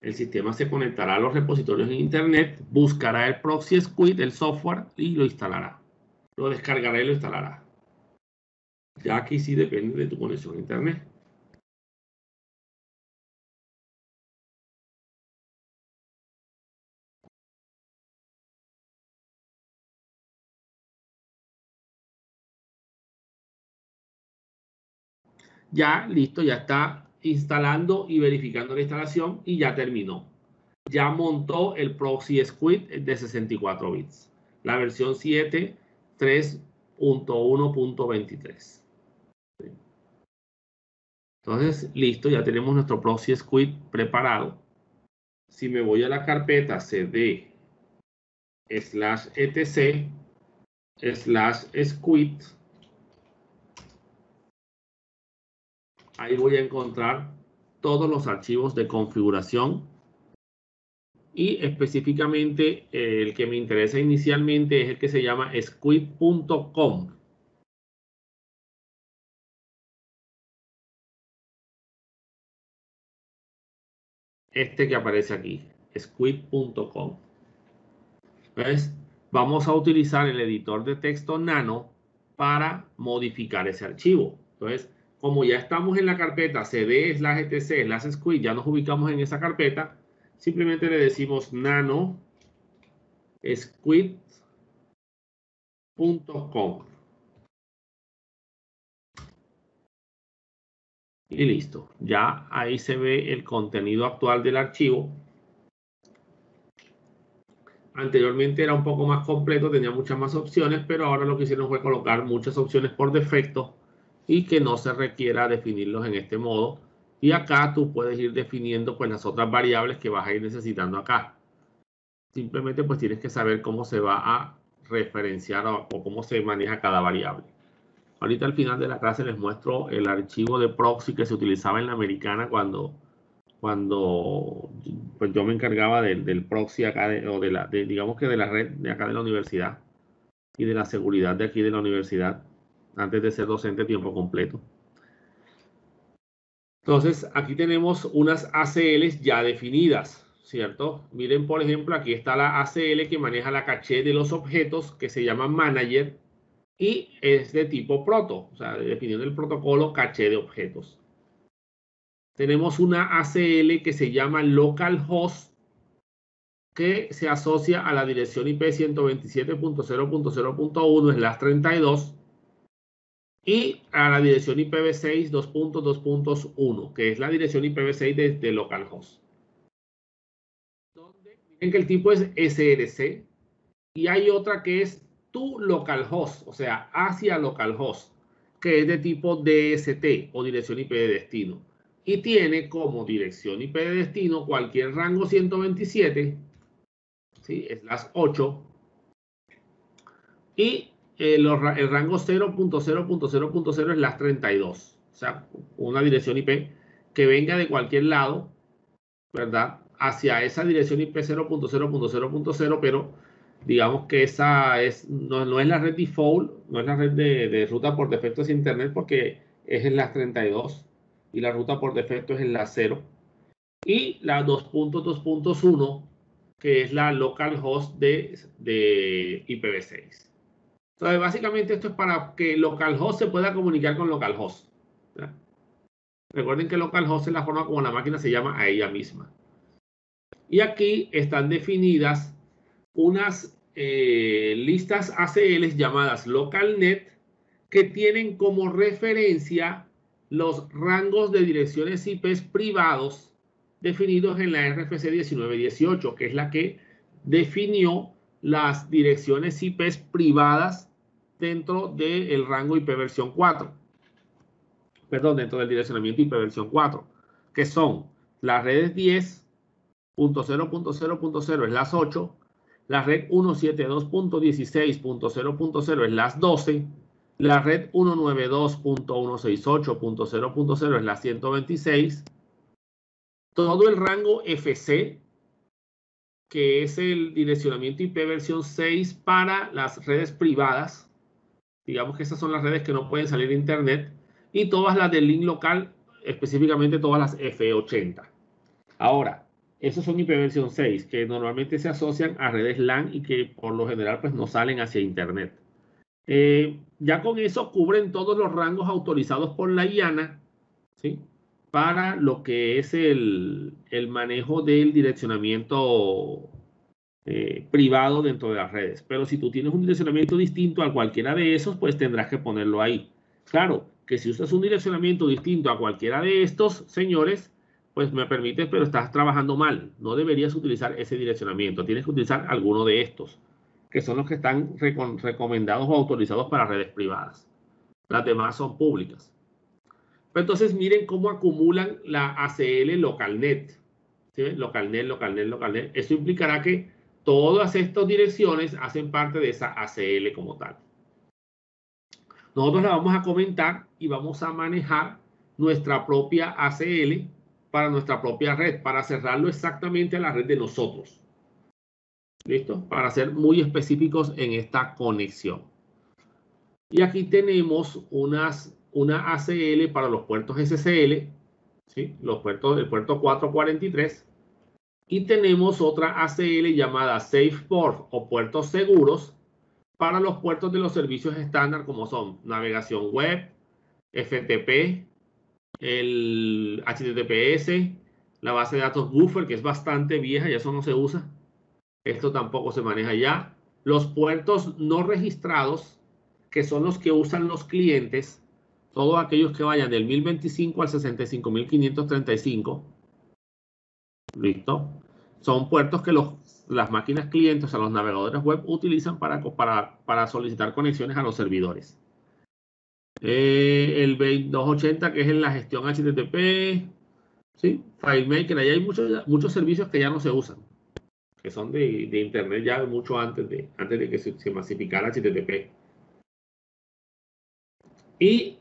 El sistema se conectará a los repositorios en internet, buscará el proxy Squid, el software, y lo instalará. Lo descargará y lo instalará. Ya aquí sí depende de tu conexión a internet. Ya listo, ya está instalando y verificando la instalación y ya terminó. Ya montó el proxy Squid de 64 bits. La versión 7, 3.1.23. Entonces, listo, ya tenemos nuestro proxy Squid preparado. Si me voy a la carpeta cd/etc/squid, ahí voy a encontrar todos los archivos de configuración y específicamente el que me interesa inicialmente es el que se llama squid.com. Este que aparece aquí, squid.com. Entonces, vamos a utilizar el editor de texto Nano para modificar ese archivo. Entonces, como ya estamos en la carpeta cd/etc/squid, ya nos ubicamos en esa carpeta, simplemente le decimos nano squid.com. Y listo. Ya ahí se ve el contenido actual del archivo. Anteriormente era un poco más completo, tenía muchas más opciones, pero ahora lo que hicieron fue colocar muchas opciones por defecto y que no se requiera definirlos en este modo. Y acá tú puedes ir definiendo pues las otras variables que vas a ir necesitando acá. Simplemente pues tienes que saber cómo se va a referenciar o cómo se maneja cada variable. Ahorita al final de la clase les muestro el archivo de proxy que se utilizaba en la americana cuando pues yo me encargaba del proxy acá, digamos que de la red de acá de la universidad y de la seguridad de aquí de la universidad, antes de ser docente a tiempo completo. Entonces, aquí tenemos unas ACLs ya definidas, ¿cierto? Miren, por ejemplo, aquí está la ACL que maneja la caché de los objetos, que se llama Manager, y es de tipo proto, o sea, definiendo el protocolo caché de objetos. Tenemos una ACL que se llama localhost, que se asocia a la dirección IP 127.0.0.1/32 y a la dirección IPv6 2.2.1, que es la dirección IPv6 de localhost. Miren que el tipo es SRC y hay otra que es to localhost, o sea, hacia localhost, que es de tipo DST o dirección IP de destino. Y tiene como dirección IP de destino cualquier rango 127, ¿sí? Es las 8. Y el rango 0.0.0.0 es las 32. O sea, una dirección IP que venga de cualquier lado, ¿verdad? Hacia esa dirección IP 0.0.0.0, pero digamos que esa no es la red default, no es la red de ruta por defecto hacia Internet porque es en las 32 y la ruta por defecto es en la 0. Y la 2.2.1, que es la localhost de IPv6. Entonces, básicamente esto es para que localhost se pueda comunicar con localhost. ¿Ya? Recuerden que localhost es la forma como la máquina se llama a ella misma. Y aquí están definidas unas listas ACLs llamadas localnet que tienen como referencia los rangos de direcciones IPs privados definidos en la RFC 1918, que es la que definió las direcciones IPs privadas dentro del rango IP versión 4. Perdón, dentro del direccionamiento IP versión 4, que son las redes 10.0.0.0 es las 8, la red 172.16.0.0 es las 12, la red 192.168.0.0 es la 126, todo el rango FC, que es el direccionamiento IP versión 6 para las redes privadas, digamos que esas son las redes que no pueden salir de internet, y todas las del link local, específicamente todas las F80. Ahora, esos son IPv 6, que normalmente se asocian a redes LAN y que por lo general pues no salen hacia internet. Ya con eso cubren todos los rangos autorizados por la IANA, ¿sí? Para lo que es el manejo del direccionamiento privado dentro de las redes. Pero si tú tienes un direccionamiento distinto a cualquiera de esos, pues tendrás que ponerlo ahí. Claro, que si usas un direccionamiento distinto a cualquiera de estos, señores, pues me permites, pero estás trabajando mal. No deberías utilizar ese direccionamiento. Tienes que utilizar alguno de estos, que son los que están recomendados o autorizados para redes privadas. Las demás son públicas. Pero entonces miren cómo acumulan la ACL LocalNet. ¿Sí? LocalNet, LocalNet, LocalNet. Eso implicará que todas estas direcciones hacen parte de esa ACL como tal. Nosotros la vamos a comentar y vamos a manejar nuestra propia ACL para nuestra propia red, para cerrarlo exactamente a la red de nosotros. ¿Listo? Para ser muy específicos en esta conexión. Y aquí tenemos una ACL para los puertos SSL, ¿sí? El puerto 443. Y tenemos otra ACL llamada SafePort o puertos seguros para los puertos de los servicios estándar como son navegación web, FTP, el HTTPS, la base de datos buffer, que es bastante vieja y eso no se usa. Esto tampoco se maneja ya. Los puertos no registrados, que son los que usan los clientes, todos aquellos que vayan del 1025 al 65.535, listo, son puertos que las máquinas clientes, o sea, los navegadores web utilizan para solicitar conexiones a los servidores. El 2280, que es en la gestión HTTP, ¿sí? FileMaker, ahí hay muchos servicios que ya no se usan, que son de Internet ya mucho antes de que se masificara HTTP. Y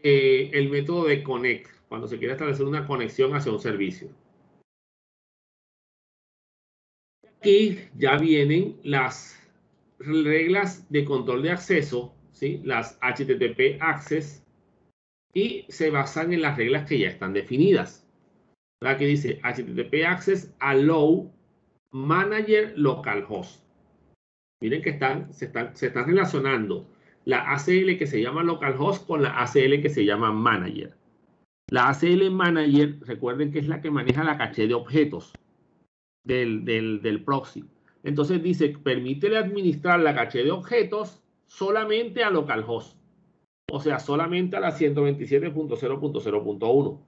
el método de connect, cuando se quiere establecer una conexión hacia un servicio. Aquí ya vienen las reglas de control de acceso, ¿sí? Las HTTP Access, y se basan en las reglas que ya están definidas. Aquí dice HTTP Access Allow Manager Localhost. Miren que se están relacionando la ACL que se llama localhost con la ACL que se llama manager. La ACL manager, recuerden que es la que maneja la caché de objetos del proxy. Entonces dice, permítele administrar la caché de objetos solamente a localhost. O sea, solamente a la 127.0.0.1.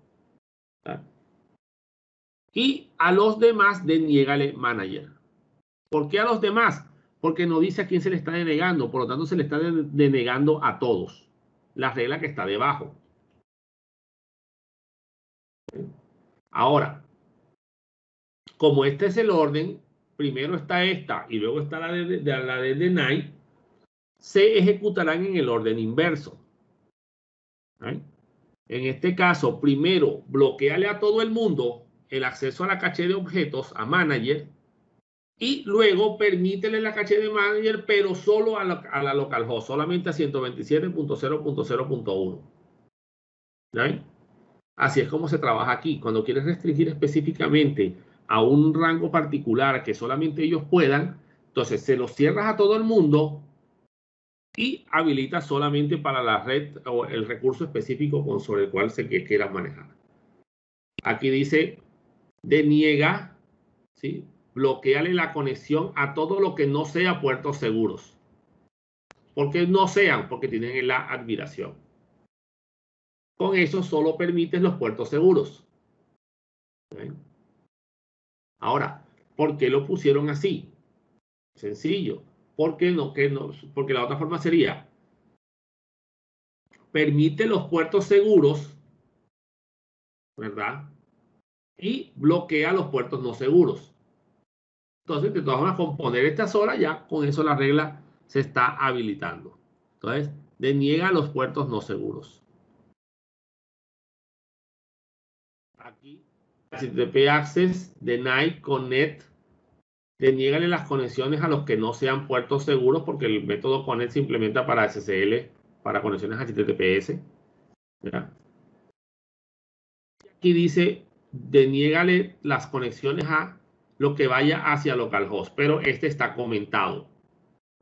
Y a los demás deniégale manager. ¿Por qué a los demás? Porque no dice a quién se le está denegando, por lo tanto se le está denegando a todos. La regla que está debajo. Ahora, como este es el orden, primero está esta y luego está la de deny, se ejecutarán en el orden inverso. ¿Sí? En este caso, primero bloqueale a todo el mundo el acceso a la caché de objetos, a manager, y luego permítele la caché de manager, pero solo a la localhost, solamente a 127.0.0.1. ¿Sí? Así es como se trabaja aquí. Cuando quieres restringir específicamente a un rango particular que solamente ellos puedan, entonces se lo cierras a todo el mundo y habilitas solamente para la red o el recurso específico sobre el cual se quieras manejar. Aquí dice deniega, ¿sí? Bloqueale la conexión a todo lo que no sea puertos seguros. ¿Por qué no sean? Porque tienen la admiración. Con eso solo permites los puertos seguros. ¿Sí? Ahora, ¿por qué lo pusieron así? Sencillo. ¿Por qué no? Porque la otra forma sería, permite los puertos seguros, ¿verdad? Y bloquea los puertos no seguros. Entonces, de todas formas, con poner esta sola, ya con eso la regla se está habilitando. Entonces, deniega los puertos no seguros. Aquí, HTTP Access, Deny, Connect, deniégale las conexiones a los que no sean puertos seguros, porque el método Connect se implementa para SSL, para conexiones HTTPS. ¿Ya? Aquí dice, deniégale las conexiones a lo que vaya hacia localhost, pero este está comentado.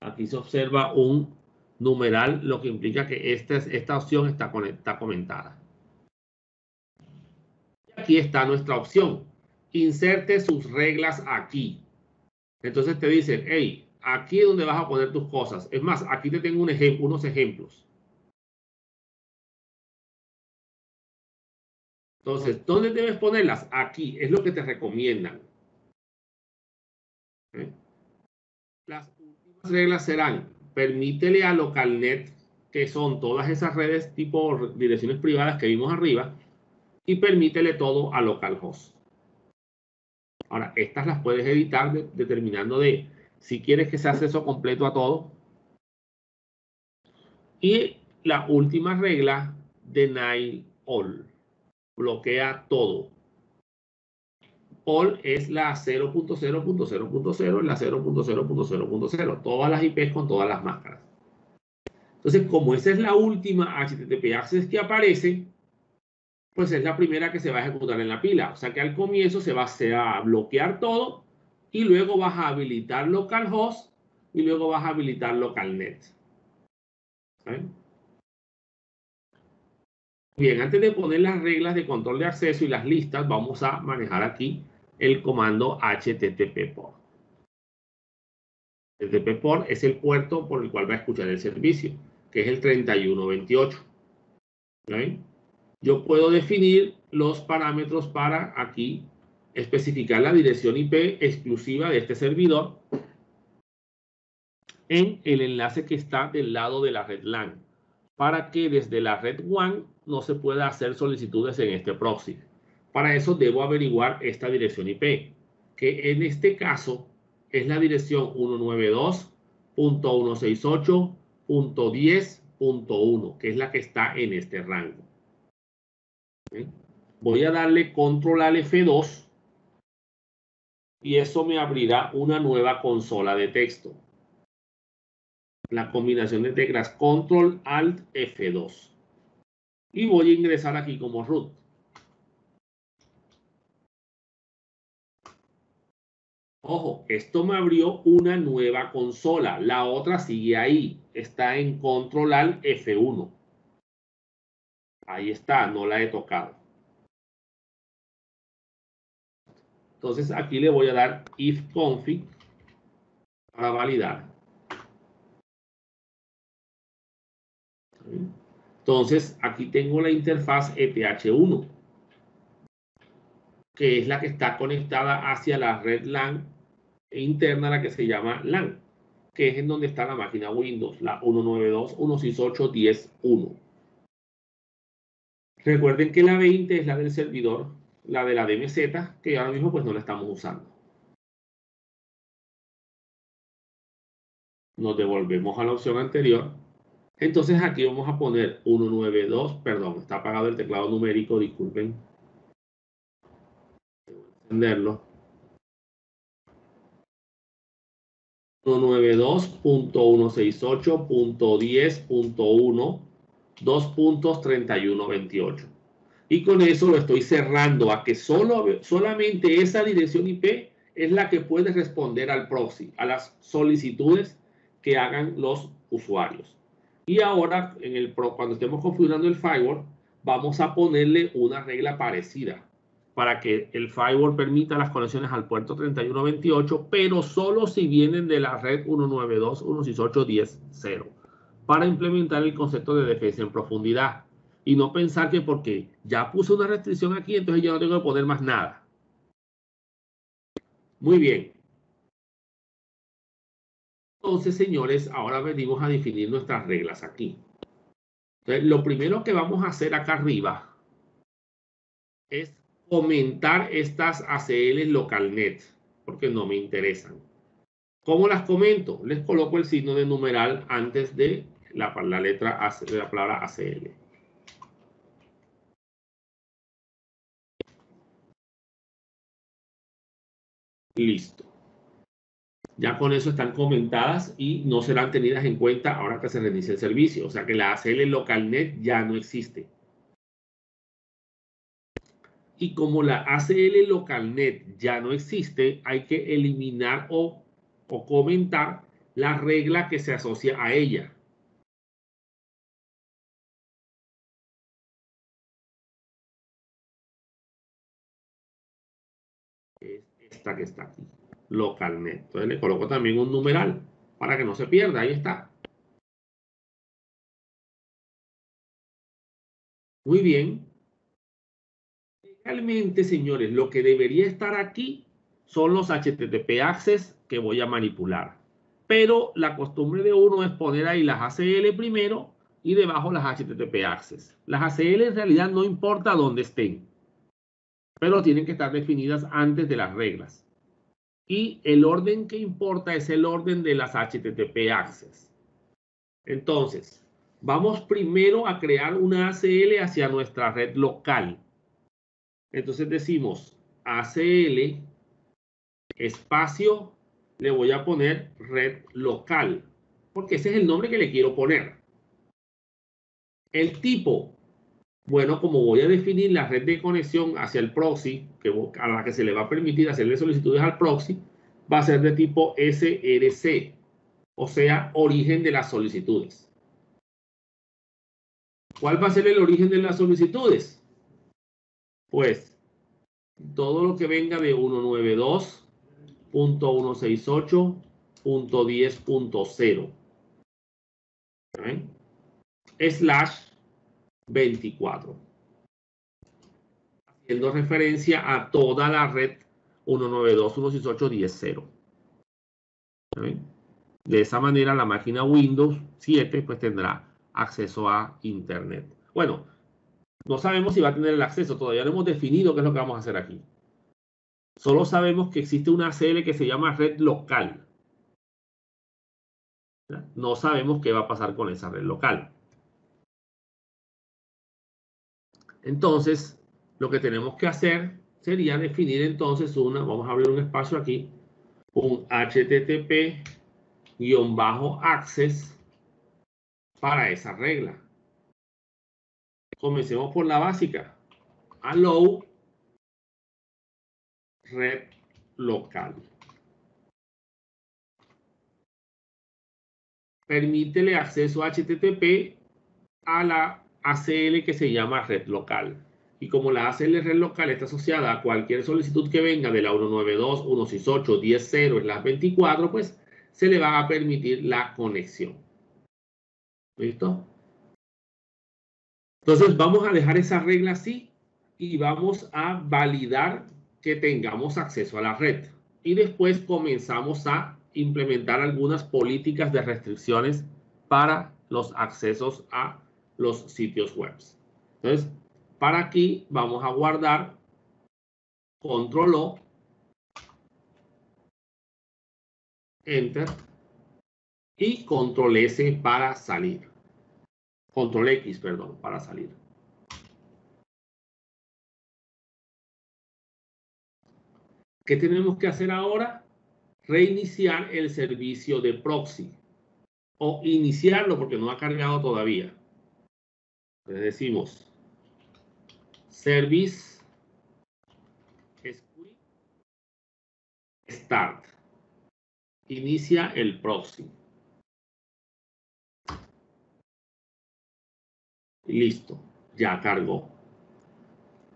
Aquí se observa un numeral, lo que implica que esta opción está comentada. Aquí está nuestra opción. Inserte sus reglas aquí. Entonces te dicen, hey, aquí es donde vas a poner tus cosas. Es más, aquí te tengo unos ejemplos. Entonces, ¿dónde debes ponerlas? Aquí, es lo que te recomiendan. ¿Eh? Las últimas reglas serán, permítele a LocalNet, que son todas esas redes tipo direcciones privadas que vimos arriba, y permítele todo a localhost. Ahora, estas las puedes editar determinando si quieres que sea acceso completo a todo. Y la última regla, deny all. Bloquea todo. All es la 0.0.0.0, la 0.0.0.0. Todas las IPs con todas las máscaras. Entonces, como esa es la última HTTP Access que aparece, pues es la primera que se va a ejecutar en la pila. O sea que al comienzo se va a bloquear todo y luego vas a habilitar localhost y luego vas a habilitar localnet. ¿Sí? Bien, antes de poner las reglas de control de acceso y las listas, vamos a manejar aquí el comando HTTP port. HTTP port es el puerto por el cual va a escuchar el servicio, que es el 3128. ¿Ven? Yo puedo definir los parámetros para aquí especificar la dirección IP exclusiva de este servidor en el enlace que está del lado de la red LAN, para que desde la red WAN no se pueda hacer solicitudes en este proxy. Para eso debo averiguar esta dirección IP, que en este caso es la dirección 192.168.10.1, que es la que está en este rango. ¿Sí? Voy a darle control al F2 y eso me abrirá una nueva consola de texto. La combinación de teclas control alt F2. Y voy a ingresar aquí como root. Ojo, esto me abrió una nueva consola. La otra sigue ahí. Está en control alt F1. Ahí está, no la he tocado. Entonces aquí le voy a dar ifconfig para validar. Entonces aquí tengo la interfaz ETH1, que es la que está conectada hacia la red LAN interna, la que se llama LAN, que es en donde está la máquina Windows, la 192.168.10.1. Recuerden que la 20 es la del servidor, la de la DMZ, que ahora mismo pues no la estamos usando. Nos devolvemos a la opción anterior. Entonces aquí vamos a poner 192, perdón, está apagado el teclado numérico, disculpen. Voy a encenderlo. 192.168.10.1, 2.3128. Y con eso lo estoy cerrando a que solamente esa dirección IP es la que puede responder al proxy, a las solicitudes que hagan los usuarios. Y ahora, cuando estemos configurando el firewall, vamos a ponerle una regla parecida para que el firewall permita las conexiones al puerto 3128, pero solo si vienen de la red 192.168.10.0, para implementar el concepto de defensa en profundidad. Y no pensar que porque ya puse una restricción aquí, entonces yo no tengo que poner más nada. Muy bien. Entonces, señores, ahora venimos a definir nuestras reglas aquí. Entonces, lo primero que vamos a hacer acá arriba es comentar estas ACL localnet, porque no me interesan. ¿Cómo las comento? Les coloco el signo de numeral antes de la letra de la palabra ACL. Listo. Ya con eso están comentadas y no serán tenidas en cuenta ahora que se reinicie el servicio. O sea que la ACL localnet ya no existe. Y como la ACL localnet ya no existe, hay que eliminar o comentar la regla que se asocia a ella. Es esta que está aquí, localnet. Entonces le coloco también un numeral para que no se pierda. Ahí está. Muy bien. Realmente, señores, lo que debería estar aquí son los HTTP access que voy a manipular. Pero la costumbre de uno es poner ahí las ACL primero y debajo las HTTP access. Las ACL en realidad no importa dónde estén, pero tienen que estar definidas antes de las reglas. Y el orden que importa es el orden de las HTTP access. Entonces, vamos primero a crear una ACL hacia nuestra red local. Entonces decimos ACL espacio, le voy a poner red local, porque ese es el nombre que le quiero poner. El tipo, bueno, como voy a definir la red de conexión hacia el proxy, a la que se le va a permitir hacerle solicitudes al proxy, va a ser de tipo SRC, o sea, origen de las solicitudes. ¿Cuál va a ser el origen de las solicitudes? Pues todo lo que venga de 192.168 10.0 slash 24, haciendo referencia a toda la red 192.168.10.0. De esa manera la máquina Windows 7 pues tendrá acceso a Internet. Bueno, no sabemos si va a tener el acceso, todavía no hemos definido qué es lo que vamos a hacer aquí. Solo sabemos que existe una ACL que se llama red local. No sabemos qué va a pasar con esa red local. Entonces, lo que tenemos que hacer sería definir entonces vamos a abrir un espacio aquí, un HTTP-access para esa regla. Comencemos por la básica. Allow red local. Permítele acceso HTTP a la ACL que se llama red local. Y como la ACL red local está asociada a cualquier solicitud que venga de la 192.168.10.0/24, pues se le va a permitir la conexión. ¿Listo? Entonces vamos a dejar esa regla así y vamos a validar que tengamos acceso a la red. Y después comenzamos a implementar algunas políticas de restricciones para los accesos a los sitios web. Entonces, para aquí vamos a guardar Control O, Enter y Control S para salir. Control X, perdón, para salir. ¿Qué tenemos que hacer ahora? Reiniciar el servicio de proxy o iniciarlo porque no ha cargado todavía. Le decimos Service Start. Inicia el proxy. Listo, ya cargó.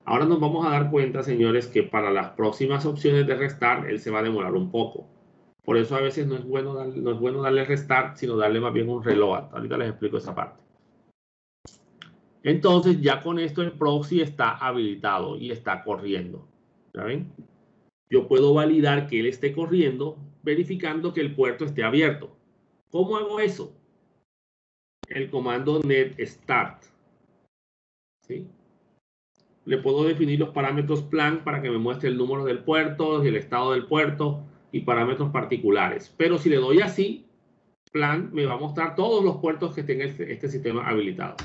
Ahora nos vamos a dar cuenta, señores, que para las próximas opciones de restart, él se va a demorar un poco. Por eso a veces no es bueno darle restart, sino darle más bien un reload. Ahorita les explico esa parte. Entonces, ya con esto el proxy está habilitado y está corriendo. ¿Ya ven? Yo puedo validar que él esté corriendo, verificando que el puerto esté abierto. ¿Cómo hago eso? El comando net start. ¿Sí? Le puedo definir los parámetros plan para que me muestre el número del puerto, el estado del puerto y parámetros particulares. Pero si le doy así, plan me va a mostrar todos los puertos que tenga este sistema habilitado.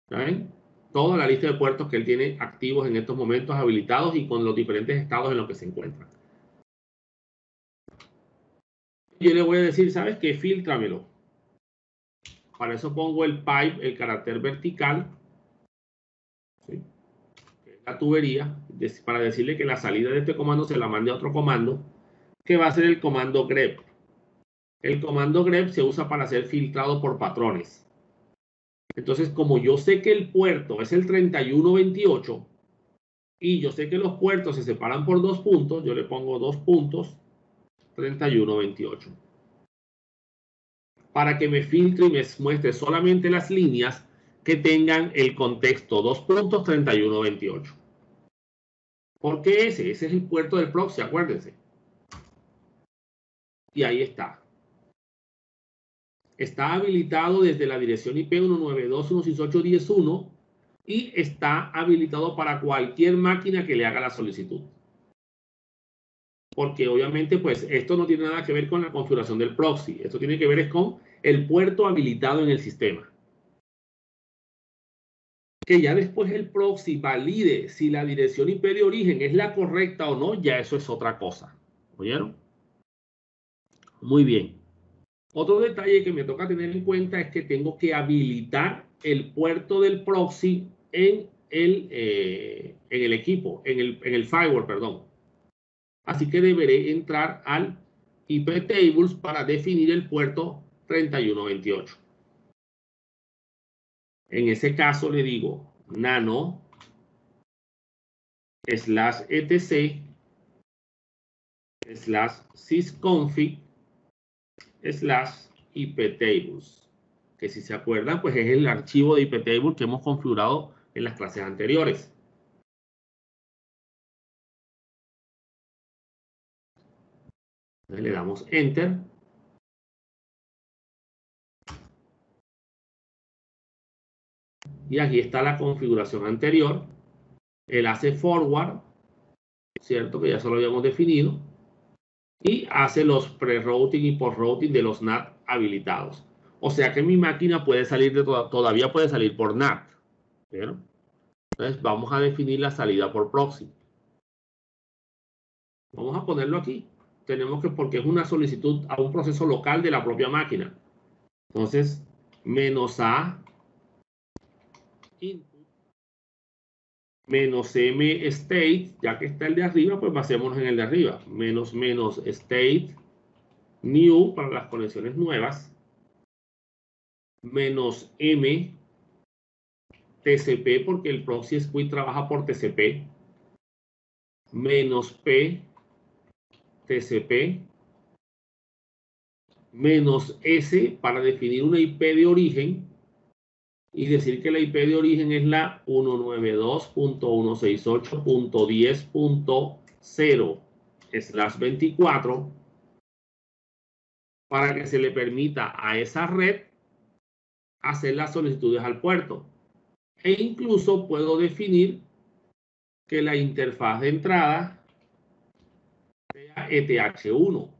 ¿Saben? Toda la lista de puertos que él tiene activos en estos momentos, habilitados y con los diferentes estados en los que se encuentran. Yo le voy a decir, ¿sabes qué? Fíltramelo. Para eso pongo el pipe, el carácter vertical. ¿Sí? La tubería, para decirle que la salida de este comando se la mande a otro comando, que va a ser el comando grep. El comando grep se usa para ser filtrado por patrones. Entonces, como yo sé que el puerto es el 3128 y yo sé que los puertos se separan por 2 puntos, yo le pongo 2 puntos 3128. Para que me filtre y me muestre solamente las líneas que tengan el contexto 2 puntos 3128. ¿Por qué ese? Ese es el puerto del proxy, acuérdense. Y ahí está. Está habilitado desde la dirección IP 192.168.10.1 y está habilitado para cualquier máquina que le haga la solicitud. Porque obviamente pues esto no tiene nada que ver con la configuración del proxy. Esto tiene que ver con el puerto habilitado en el sistema. Que ya después el proxy valide si la dirección IP de origen es la correcta o no, ya eso es otra cosa. ¿Oyeron? Muy bien. Otro detalle que me toca tener en cuenta es que tengo que habilitar el puerto del proxy en el equipo, en el firewall, perdón. Así que deberé entrar al IP tables para definir el puerto 3128. En ese caso le digo nano /etc/sysconfig /iptables, que si se acuerdan, pues es el archivo de iptable que hemos configurado en las clases anteriores. Entonces le damos Enter. Y aquí está la configuración anterior. Él hace forward, ¿cierto? Que ya se lo habíamos definido. Y hace los pre-routing y post-routing de los NAT habilitados. O sea que mi máquina puede salir todavía puede salir por NAT. ¿Vieron? Entonces vamos a definir la salida por proxy. Vamos a ponerlo aquí. Tenemos que, porque es una solicitud a un proceso local de la propia máquina. Entonces, -a input -m state, ya que está el de arriba, pues basémonos en el de arriba. -- state new para las conexiones nuevas. -m TCP, porque el proxy squid trabaja por TCP. -p TCP. -s para definir una IP de origen y decir que la IP de origen es la 192.168.10.0/24 para que se le permita a esa red hacer las solicitudes al puerto. E incluso puedo definir que la interfaz de entrada sea ETH1,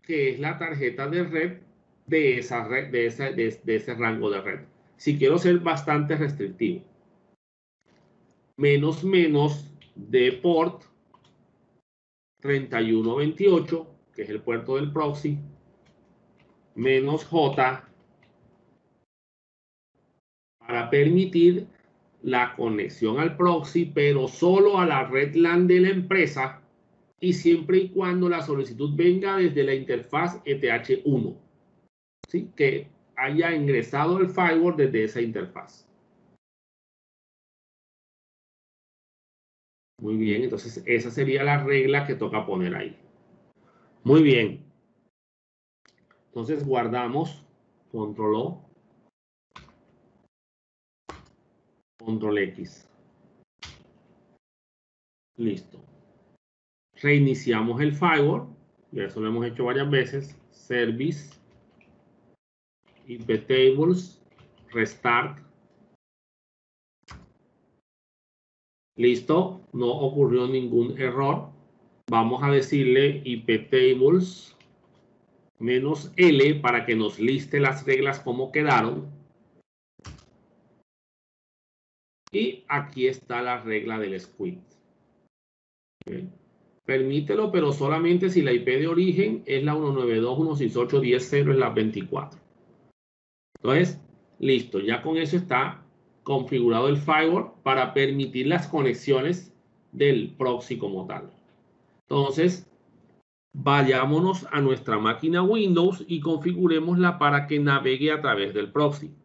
que es la tarjeta de red de esa red, de ese rango de red. Si quiero ser bastante restrictivo. -- de port 3128, que es el puerto del proxy, -j para permitir la conexión al proxy, pero solo a la red LAN de la empresa y siempre y cuando la solicitud venga desde la interfaz ETH1, ¿sí? Que haya ingresado el firewall desde esa interfaz. Muy bien, entonces esa sería la regla que toca poner ahí. Muy bien. Entonces guardamos, control O, control X. Listo. Reiniciamos el firewall, y eso lo hemos hecho varias veces. Service, iptables, restart. Listo, no ocurrió ningún error. Vamos a decirle iptables -L para que nos liste las reglas como quedaron. Y aquí está la regla del squid. ¿Okay? Permítelo, pero solamente si la IP de origen es la 192.168.10.0 es la 24. Entonces, listo, ya con eso está configurado el firewall para permitir las conexiones del proxy como tal. Entonces, vayámonos a nuestra máquina Windows y configurémosla para que navegue a través del proxy.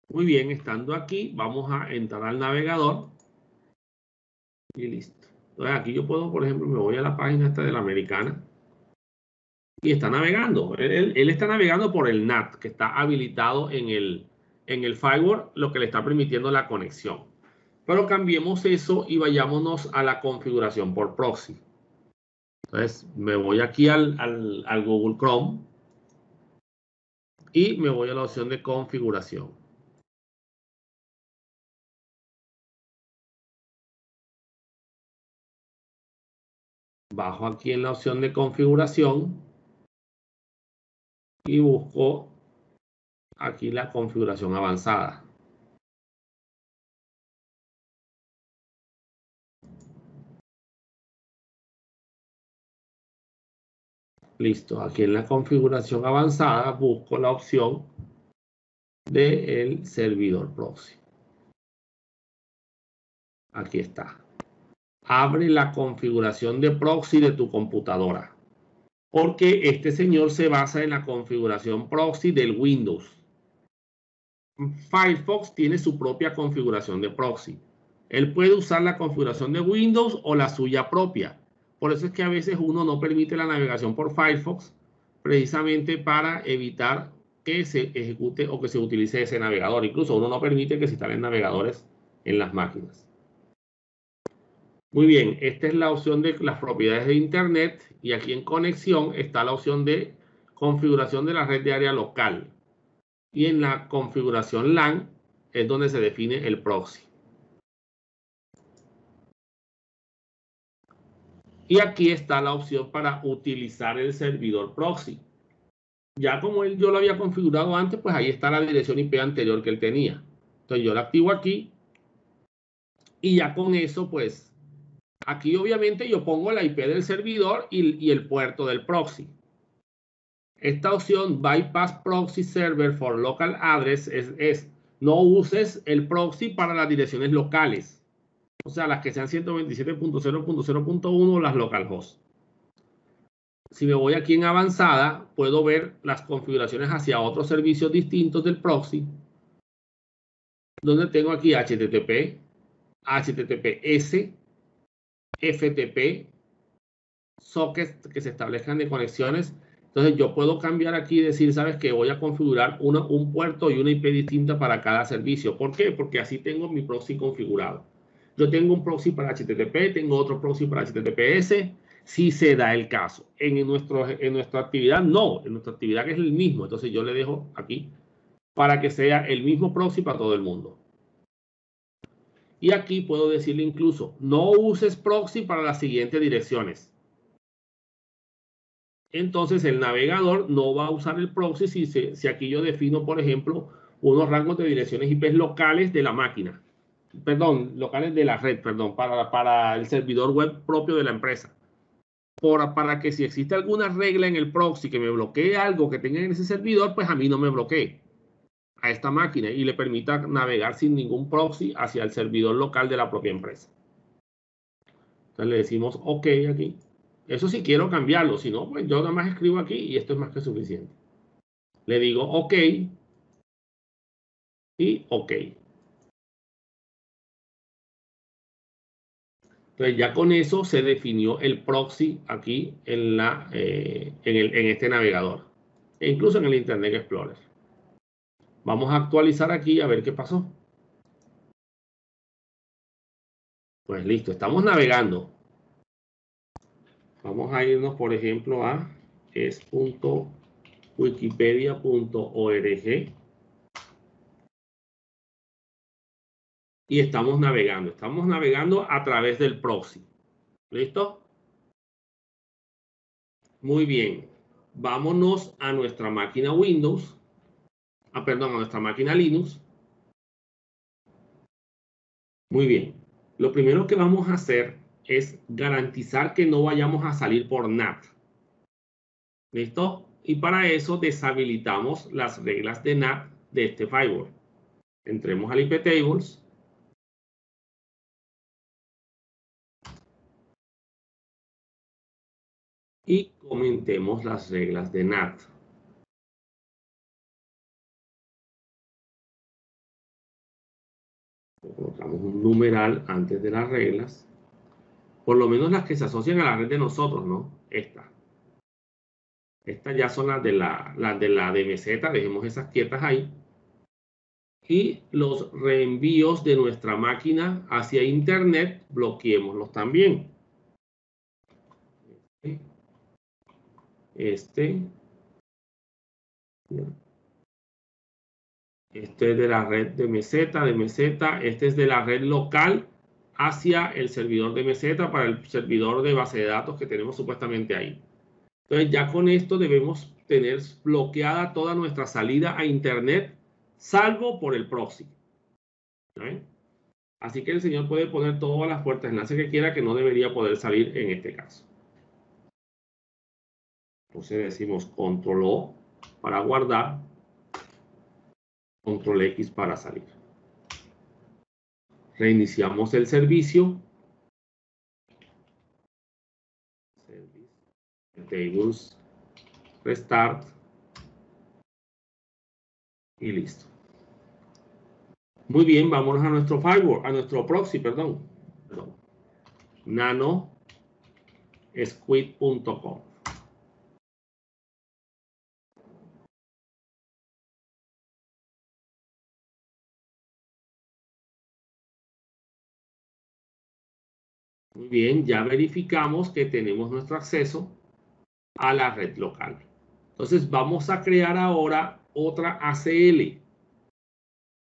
Muy bien, estando aquí, vamos a entrar al navegador y listo. Entonces aquí yo puedo, por ejemplo, me voy a la página esta de la americana y está navegando. Él está navegando por el NAT que está habilitado en el firewall, lo que le está permitiendo la conexión. Pero cambiemos eso y vayámonos a la configuración por proxy. Entonces me voy aquí al Google Chrome y me voy a la opción de configuración. Bajo aquí en la opción de configuración y busco aquí la configuración avanzada. Listo, aquí en la configuración avanzada busco la opción del servidor proxy. Aquí está. Abre la configuración de proxy de tu computadora. Porque este señor se basa en la configuración proxy del Windows. Firefox tiene su propia configuración de proxy. Él puede usar la configuración de Windows o la suya propia. Por eso es que a veces uno no permite la navegación por Firefox, precisamente para evitar que se ejecute o que se utilice ese navegador. Incluso uno no permite que se instalen navegadores en las máquinas. Muy bien, esta es la opción de las propiedades de Internet, y aquí en conexión está la opción de configuración de la red de área local. Y en la configuración LAN es donde se define el proxy. Y aquí está la opción para utilizar el servidor proxy. Ya como yo lo había configurado antes, pues ahí está la dirección IP anterior que él tenía. Entonces yo la activo aquí. Y ya con eso, pues, aquí obviamente yo pongo la IP del servidor y el puerto del proxy. Esta opción, Bypass Proxy Server for Local Address, es no uses el proxy para las direcciones locales. O sea, las que sean 127.0.0.1 o las localhost. Si me voy aquí en avanzada, puedo ver las configuraciones hacia otros servicios distintos del proxy, donde tengo aquí HTTP, HTTPS, FTP, sockets que se establezcan de conexiones. Entonces yo puedo cambiar aquí y decir, ¿sabes qué? Voy a configurar un puerto y una IP distinta para cada servicio. ¿Por qué? Porque así tengo mi proxy configurado. Yo tengo un proxy para HTTP, tengo otro proxy para HTTPS, si se da el caso. En nuestra actividad, no. En nuestra actividad es el mismo. Entonces yo le dejo aquí para que sea el mismo proxy para todo el mundo. Y aquí puedo decirle incluso, no uses proxy para las siguientes direcciones. Entonces el navegador no va a usar el proxy si aquí yo defino, por ejemplo, unos rangos de direcciones IP locales de la máquina. Perdón, locales de la red, perdón, para el servidor web propio de la empresa. Para que si existe alguna regla en el proxy que me bloquee algo que tenga en ese servidor, pues a mí no me bloquee a esta máquina y le permita navegar sin ningún proxy hacia el servidor local de la propia empresa. Entonces le decimos OK aquí. Eso sí quiero cambiarlo, si no, pues yo nada más escribo aquí y esto es más que suficiente. Le digo OK y OK. Entonces ya con eso se definió el proxy aquí en este navegador e incluso en el Internet Explorer. Vamos a actualizar aquí a ver qué pasó. Pues listo, estamos navegando. Vamos a irnos, por ejemplo, a es.wikipedia.org y estamos navegando. Estamos navegando a través del proxy. ¿Listo? Muy bien. Vámonos a nuestra máquina Windows. Perdón, a nuestra máquina Linux. Muy bien. Lo primero que vamos a hacer es garantizar que no vayamos a salir por NAT. ¿Listo? Y para eso deshabilitamos las reglas de NAT de este firewall. Entremos al iptables. Y comentemos las reglas de NAT. Colocamos un numeral antes de las reglas. Por lo menos las que se asocian a la red de nosotros, ¿no? Estas ya son las de la DMZ, dejemos esas quietas ahí. Y los reenvíos de nuestra máquina hacia Internet, bloqueémoslos también. Este es de la red de meseta, este es de la red local hacia el servidor de meseta para el servidor de base de datos que tenemos supuestamente ahí. Entonces ya con esto debemos tener bloqueada toda nuestra salida a Internet, salvo por el proxy. ¿Ven? Así que el señor puede poner todas las puertas de enlace que quiera, que no debería poder salir en este caso. Entonces decimos control O para guardar, control X para salir. Reiniciamos el servicio. Tables, restart y listo. Muy bien, vámonos a nuestro firewall, a nuestro proxy, perdón. Nano squid.com. Muy bien, ya verificamos que tenemos nuestro acceso a la red local. Entonces vamos a crear ahora otra ACL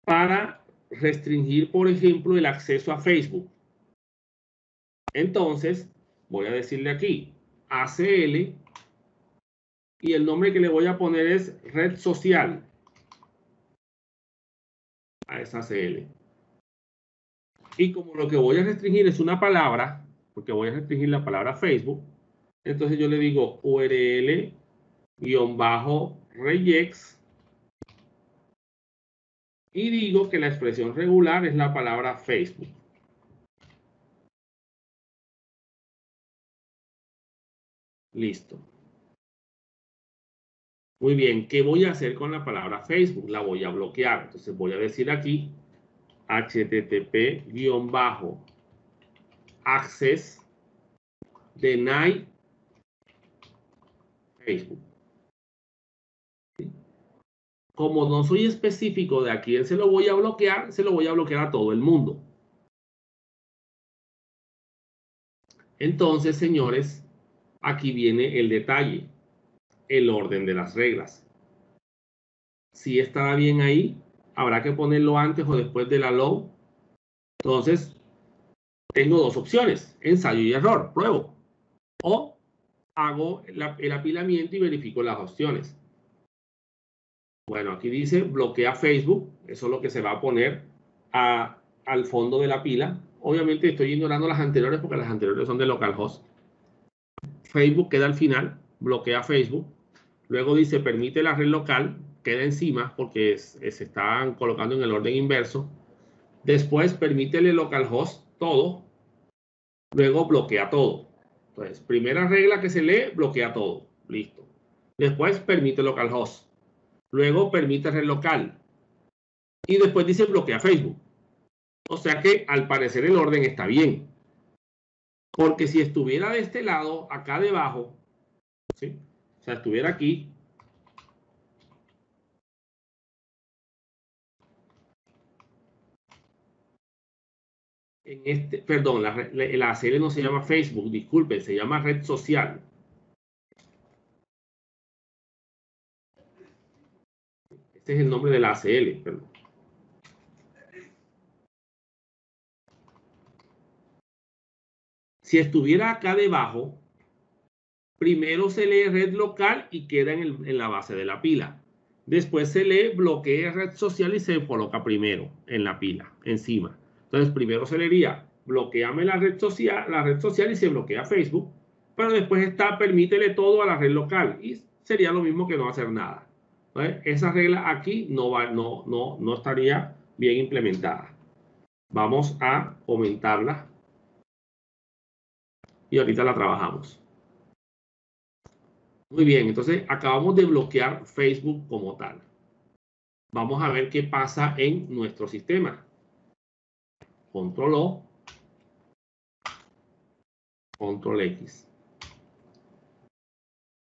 para restringir, por ejemplo, el acceso a Facebook. Entonces voy a decirle aquí ACL y el nombre que le voy a poner es red social a esa ACL. Y como lo que voy a restringir es una palabra, porque voy a restringir la palabra Facebook, entonces yo le digo URL-regex y digo que la expresión regular es la palabra Facebook. Listo. Muy bien, ¿qué voy a hacer con la palabra Facebook? La voy a bloquear. Entonces voy a decir aquí http:/access deny Facebook. Como no soy específico de a quién se lo voy a bloquear a todo el mundo. Entonces, señores, aquí viene el detalle, el orden de las reglas. Si estará bien ahí, habrá que ponerlo antes o después de la load. Entonces, tengo dos opciones, ensayo y error, pruebo. O hago el apilamiento y verifico las opciones. Bueno, aquí dice bloquea Facebook. Eso es lo que se va a poner al fondo de la pila. Obviamente estoy ignorando las anteriores porque las anteriores son de localhost. Facebook queda al final, bloquea Facebook. Luego dice permite la red local, queda encima porque se están colocando en el orden inverso. Después permítele localhost todo. Luego bloquea todo. Entonces, primera regla que se lee, bloquea todo. Listo. Después permite localhost. Luego permite red local. Y después dice bloquea Facebook. O sea que al parecer el orden está bien. Porque si estuviera de este lado, acá debajo, ¿sí? O sea, estuviera aquí. En este, perdón, la ACL no se llama Facebook, disculpen, se llama red social. Este es el nombre de la ACL, perdón. Si estuviera acá debajo, primero se lee red local y queda en la base de la pila. Después se lee bloquea red social y se coloca primero en la pila, encima. Entonces primero se leería bloqueame la red social y se bloquea Facebook, pero después está permítele todo a la red local y sería lo mismo que no hacer nada. Entonces, esa regla aquí no estaría bien implementada. Vamos a comentarla y ahorita la trabajamos. Muy bien, entonces acabamos de bloquear Facebook como tal. Vamos a ver qué pasa en nuestro sistema. Control O, Control X.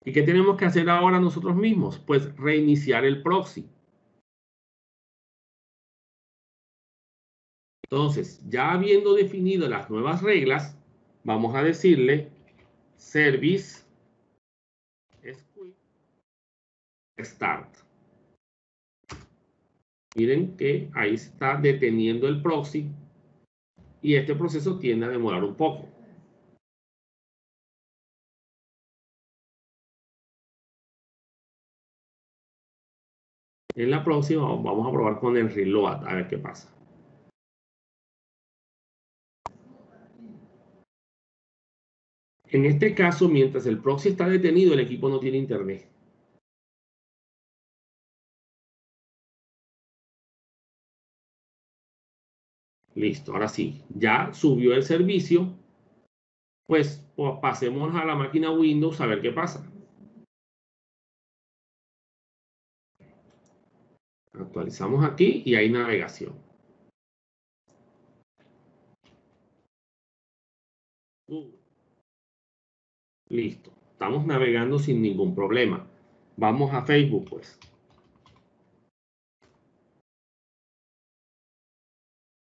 ¿Y qué tenemos que hacer ahora nosotros mismos? Pues reiniciar el proxy. Entonces, ya habiendo definido las nuevas reglas, vamos a decirle service start. Miren que ahí está deteniendo el proxy y este proceso tiende a demorar un poco. En la próxima vamos a probar con el reload a ver qué pasa. En este caso, mientras el proxy está detenido, el equipo no tiene internet. Listo, ahora sí, ya subió el servicio. Pues pasemos a la máquina Windows a ver qué pasa. Actualizamos aquí y hay navegación. Listo. Estamos navegando sin ningún problema. Vamos a Facebook, pues.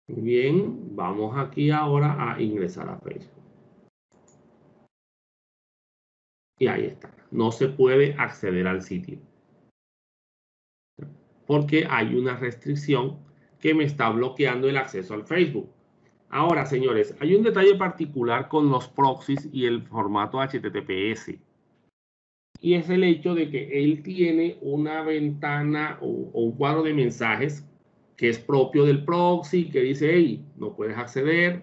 Bien, vamos aquí ahora a ingresar a Facebook. Y ahí está. No se puede acceder al sitio, porque hay una restricción que me está bloqueando el acceso al Facebook. Ahora, señores, hay un detalle particular con los proxies y el formato HTTPS. Y es el hecho de que él tiene una ventana o un cuadro de mensajes que es propio del proxy, que dice, hey, no puedes acceder,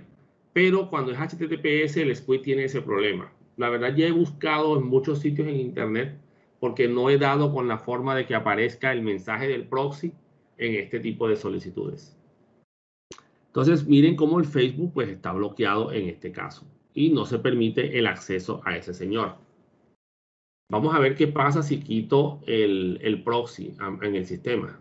pero cuando es HTTPS el SQUID tiene ese problema. La verdad, ya he buscado en muchos sitios en internet porque no he dado con la forma de que aparezca el mensaje del proxy en este tipo de solicitudes. Entonces, miren cómo el Facebook pues está bloqueado en este caso y no se permite el acceso a ese señor. Vamos a ver qué pasa si quito el proxy en el sistema.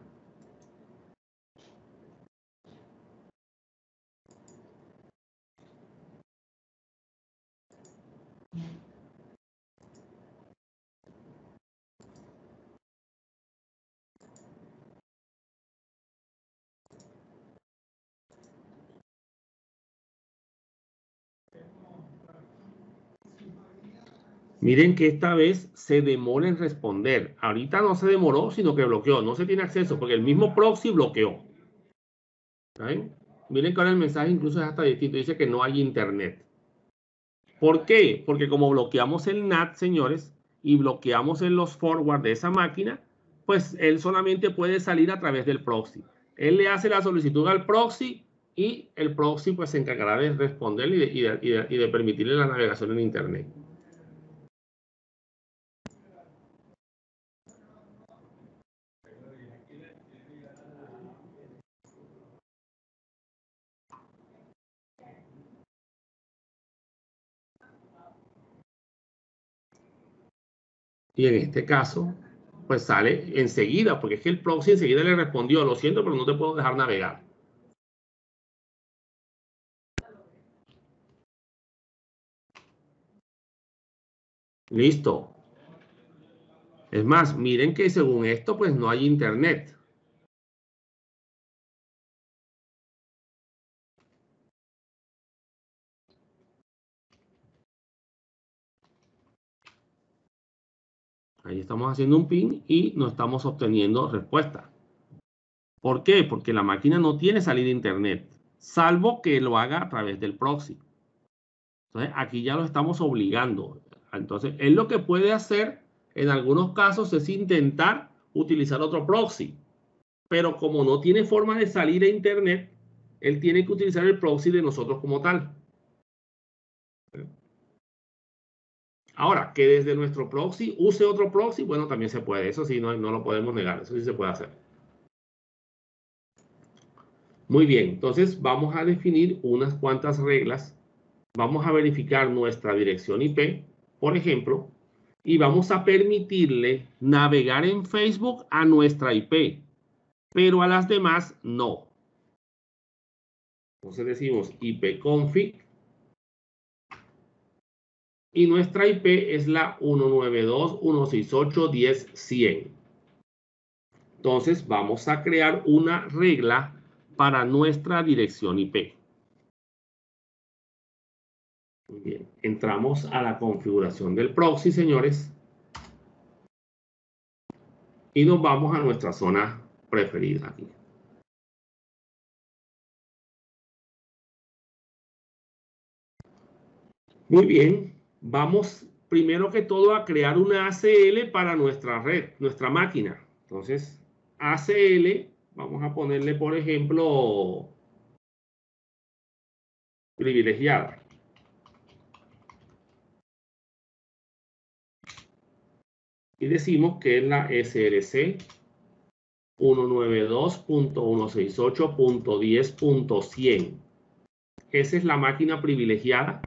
Miren que esta vez se demora en responder. Ahorita no se demoró, sino que bloqueó. No se tiene acceso porque el mismo proxy bloqueó. ¿Saben? Miren que ahora el mensaje incluso es hasta distinto. Dice que no hay internet. ¿Por qué? Porque como bloqueamos el NAT, señores, y bloqueamos en los forward de esa máquina, pues él solamente puede salir a través del proxy. Él le hace la solicitud al proxy y el proxy pues se encargará de responderle y de permitirle la navegación en internet. Y en este caso, pues sale enseguida, porque es que el proxy enseguida le respondió, lo siento, pero no te puedo dejar navegar. Listo. Es más, miren que según esto, pues no hay internet. Ahí estamos haciendo un ping y no estamos obteniendo respuesta. ¿Por qué? Porque la máquina no tiene salida a internet, salvo que lo haga a través del proxy. Entonces, aquí ya lo estamos obligando. Entonces, él lo que puede hacer en algunos casos es intentar utilizar otro proxy. Pero como no tiene forma de salir a internet, él tiene que utilizar el proxy de nosotros como tal. Ahora, que desde nuestro proxy use otro proxy, bueno, también se puede. Eso sí, no lo podemos negar. Eso sí se puede hacer. Muy bien, entonces vamos a definir unas cuantas reglas. Vamos a verificar nuestra dirección IP, por ejemplo, y vamos a permitirle navegar en Facebook a nuestra IP, pero a las demás no. Entonces decimos ipconfig y nuestra IP es la 192.168.10.100. Entonces vamos a crear una regla para nuestra dirección IP. Muy bien, entramos a la configuración del proxy, señores, y nos vamos a nuestra zona preferida aquí. Muy bien, vamos primero que todo a crear una ACL para nuestra red, nuestra máquina. Entonces, ACL, vamos a ponerle, por ejemplo, privilegiada. Y decimos que es la SLC 192.168.10.100. Esa es la máquina privilegiada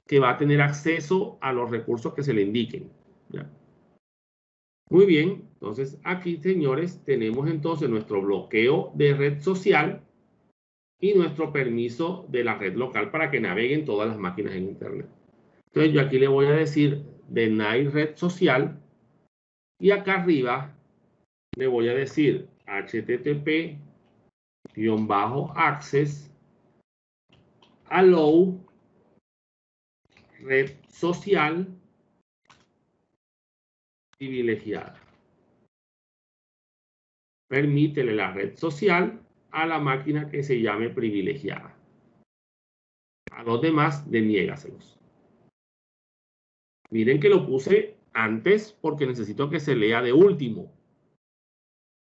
que va a tener acceso a los recursos que se le indiquen. ¿Ya? Muy bien, entonces aquí, señores, tenemos entonces nuestro bloqueo de red social y nuestro permiso de la red local para que naveguen todas las máquinas en internet. Entonces yo aquí le voy a decir deny red social. Y acá arriba le voy a decir http:/access allow red social privilegiada. Permítele la red social a la máquina que se llame privilegiada. A los demás, deniégaselos. Miren que lo puse antes porque necesito que se lea de último.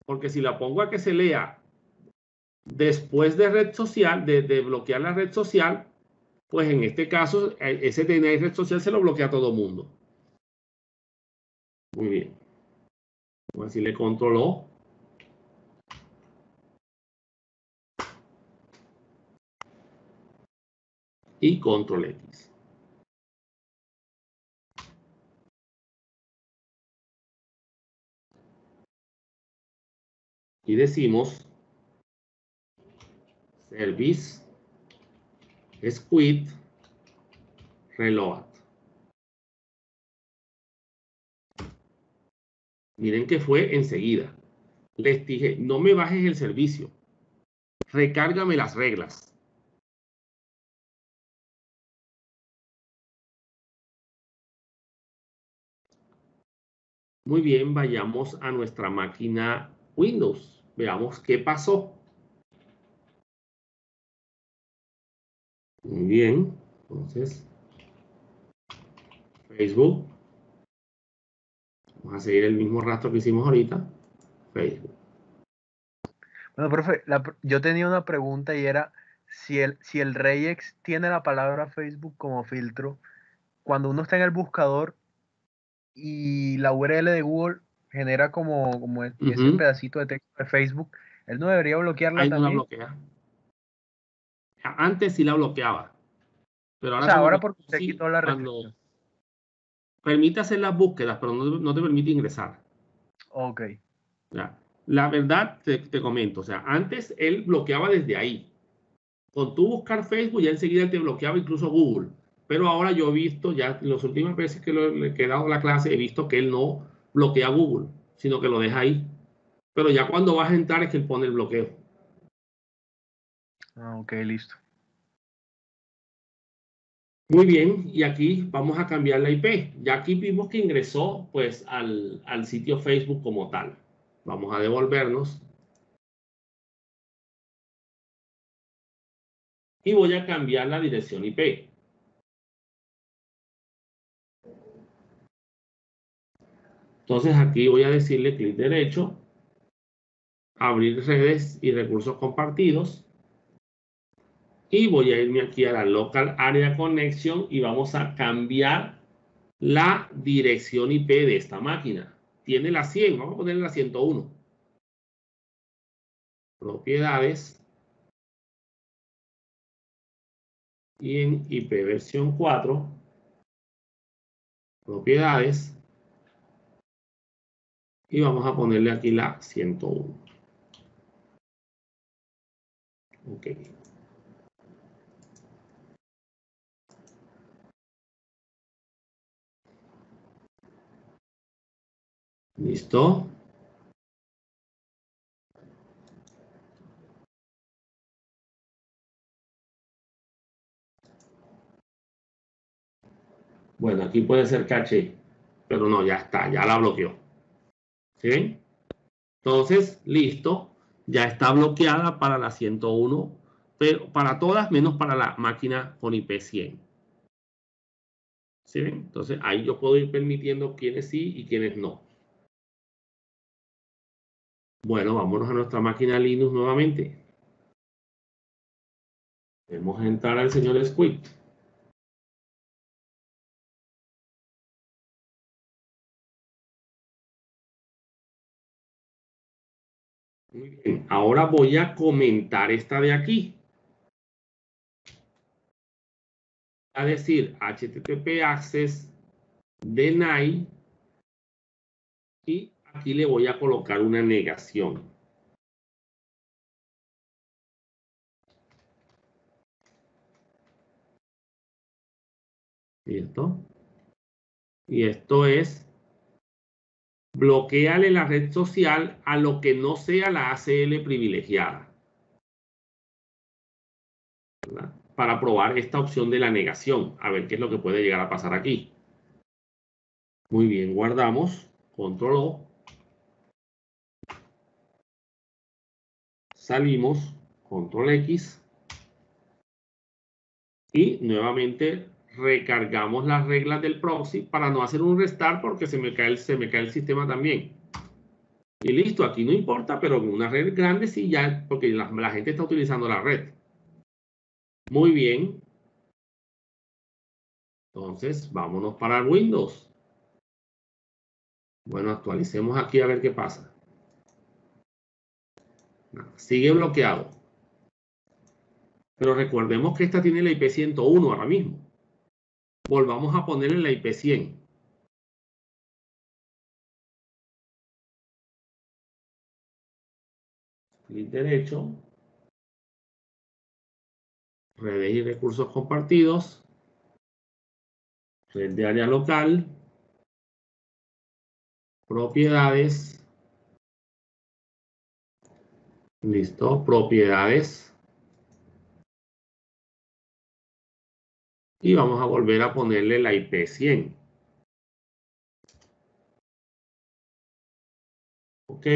Porque si la pongo a que se lea después de red social, de bloquear la red social, pues en este caso, ese deny red social se lo bloquea a todo mundo. Muy bien. Vamos a decirle control O. Y control X. Y decimos service squid reload. Miren que fue enseguida. Les dije, no me bajes el servicio. Recárgame las reglas. Muy bien, vayamos a nuestra máquina Windows. Veamos qué pasó. Muy bien. Entonces, Facebook. Vamos a seguir el mismo rastro que hicimos ahorita. Facebook. Bueno, profe, yo tenía una pregunta y era si el regex tiene la palabra Facebook como filtro, cuando uno está en el buscador y la URL de Google genera como ese pedacito de texto de Facebook, ¿él no debería bloquearla Ahí también? no la bloquea. Antes sí la bloqueaba. Pero ahora, O sea, como ahora que porque usted sí, quitó la cuando restricción. permite hacer las búsquedas, pero no te permite ingresar. Ok. Ya. La verdad, te comento, o sea, antes él bloqueaba desde ahí. Con tú buscar Facebook, ya enseguida te bloqueaba incluso Google. Pero ahora yo he visto, ya en las últimas veces que le he dado la clase, he visto que él no bloquea Google, sino que lo deja ahí. Pero ya cuando vas a entrar es que él pone el bloqueo. Ah, ok, listo. Muy bien, y aquí vamos a cambiar la IP. Ya aquí vimos que ingresó pues al sitio Facebook como tal. Vamos a devolvernos. Y voy a cambiar la dirección IP. Entonces aquí voy a decirle clic derecho, abrir redes y recursos compartidos. Y voy a irme aquí a la Local Area Connection y vamos a cambiar la dirección IP de esta máquina. Tiene la 100, vamos a ponerle la 101. Propiedades. Y en IP versión 4, propiedades. Y vamos a ponerle aquí la 101. Ok. ¿Listo? Bueno, aquí puede ser caché, pero no, ya está, ya la bloqueó. ¿Sí ven? Entonces, listo, ya está bloqueada para la 101, pero para todas menos para la máquina con IP 100. ¿Sí ven? Entonces, ahí yo puedo ir permitiendo quiénes sí y quiénes no. Bueno, vámonos a nuestra máquina Linux nuevamente. Vamos a entrar al señor Squid. Muy bien, ahora voy a comentar esta de aquí. A decir HTTP access deny y aquí le voy a colocar una negación. ¿Listo? Y esto es, bloquéale la red social a lo que no sea la ACL privilegiada, ¿verdad? Para probar esta opción de la negación, a ver qué es lo que puede llegar a pasar aquí. Muy bien, guardamos, control O, salimos, control X, y nuevamente recargamos las reglas del proxy para no hacer un restart porque se me cae el sistema también. Y listo, aquí no importa, pero en una red grande sí ya, porque la gente está utilizando la red. Muy bien. Entonces, vámonos para Windows. Bueno, actualicemos aquí a ver qué pasa. Sigue bloqueado. Pero recordemos que esta tiene la IP 101 ahora mismo. Volvamos a ponerle la IP 100. Clic derecho. Redes y recursos compartidos. Red de área local. Propiedades. Listo. Propiedades. Y vamos a volver a ponerle la IP 100. Ok.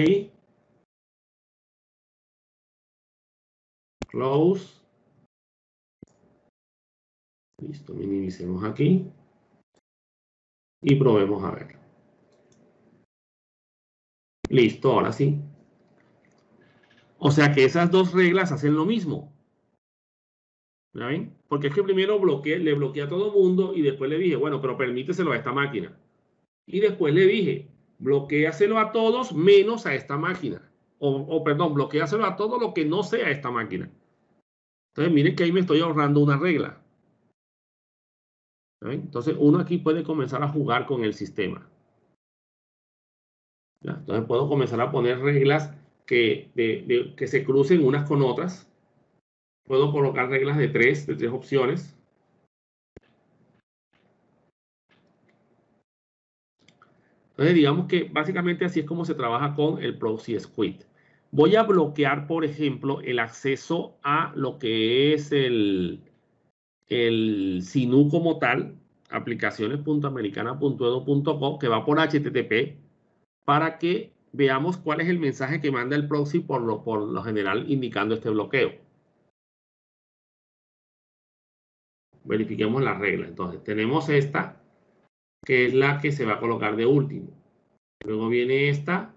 Close. Listo. Minimicemos aquí. Y probemos a ver. Listo, ahora sí. O sea que esas dos reglas hacen lo mismo. ¿Ya ven? Porque es que primero le bloqueé a todo mundo y después le dije, bueno, pero permíteselo a esta máquina. Y después le dije, bloquéaselo a todos menos a esta máquina. Perdón, bloquéaselo a todo lo que no sea esta máquina. Entonces, miren que ahí me estoy ahorrando una regla. ¿Ya ven? Entonces, uno aquí puede comenzar a jugar con el sistema. ¿Ya? Entonces, puedo comenzar a poner reglas que se crucen unas con otras. Puedo colocar reglas de tres opciones. Entonces, digamos que básicamente así es como se trabaja con el Proxy Squid. Voy a bloquear, por ejemplo, el acceso a lo que es el SINU como tal, aplicaciones.americana.edu.co, que va por HTTP, para que veamos cuál es el mensaje que manda el proxy por lo general indicando este bloqueo. Verifiquemos las reglas. Entonces, tenemos esta, que es la que se va a colocar de último. Luego viene esta,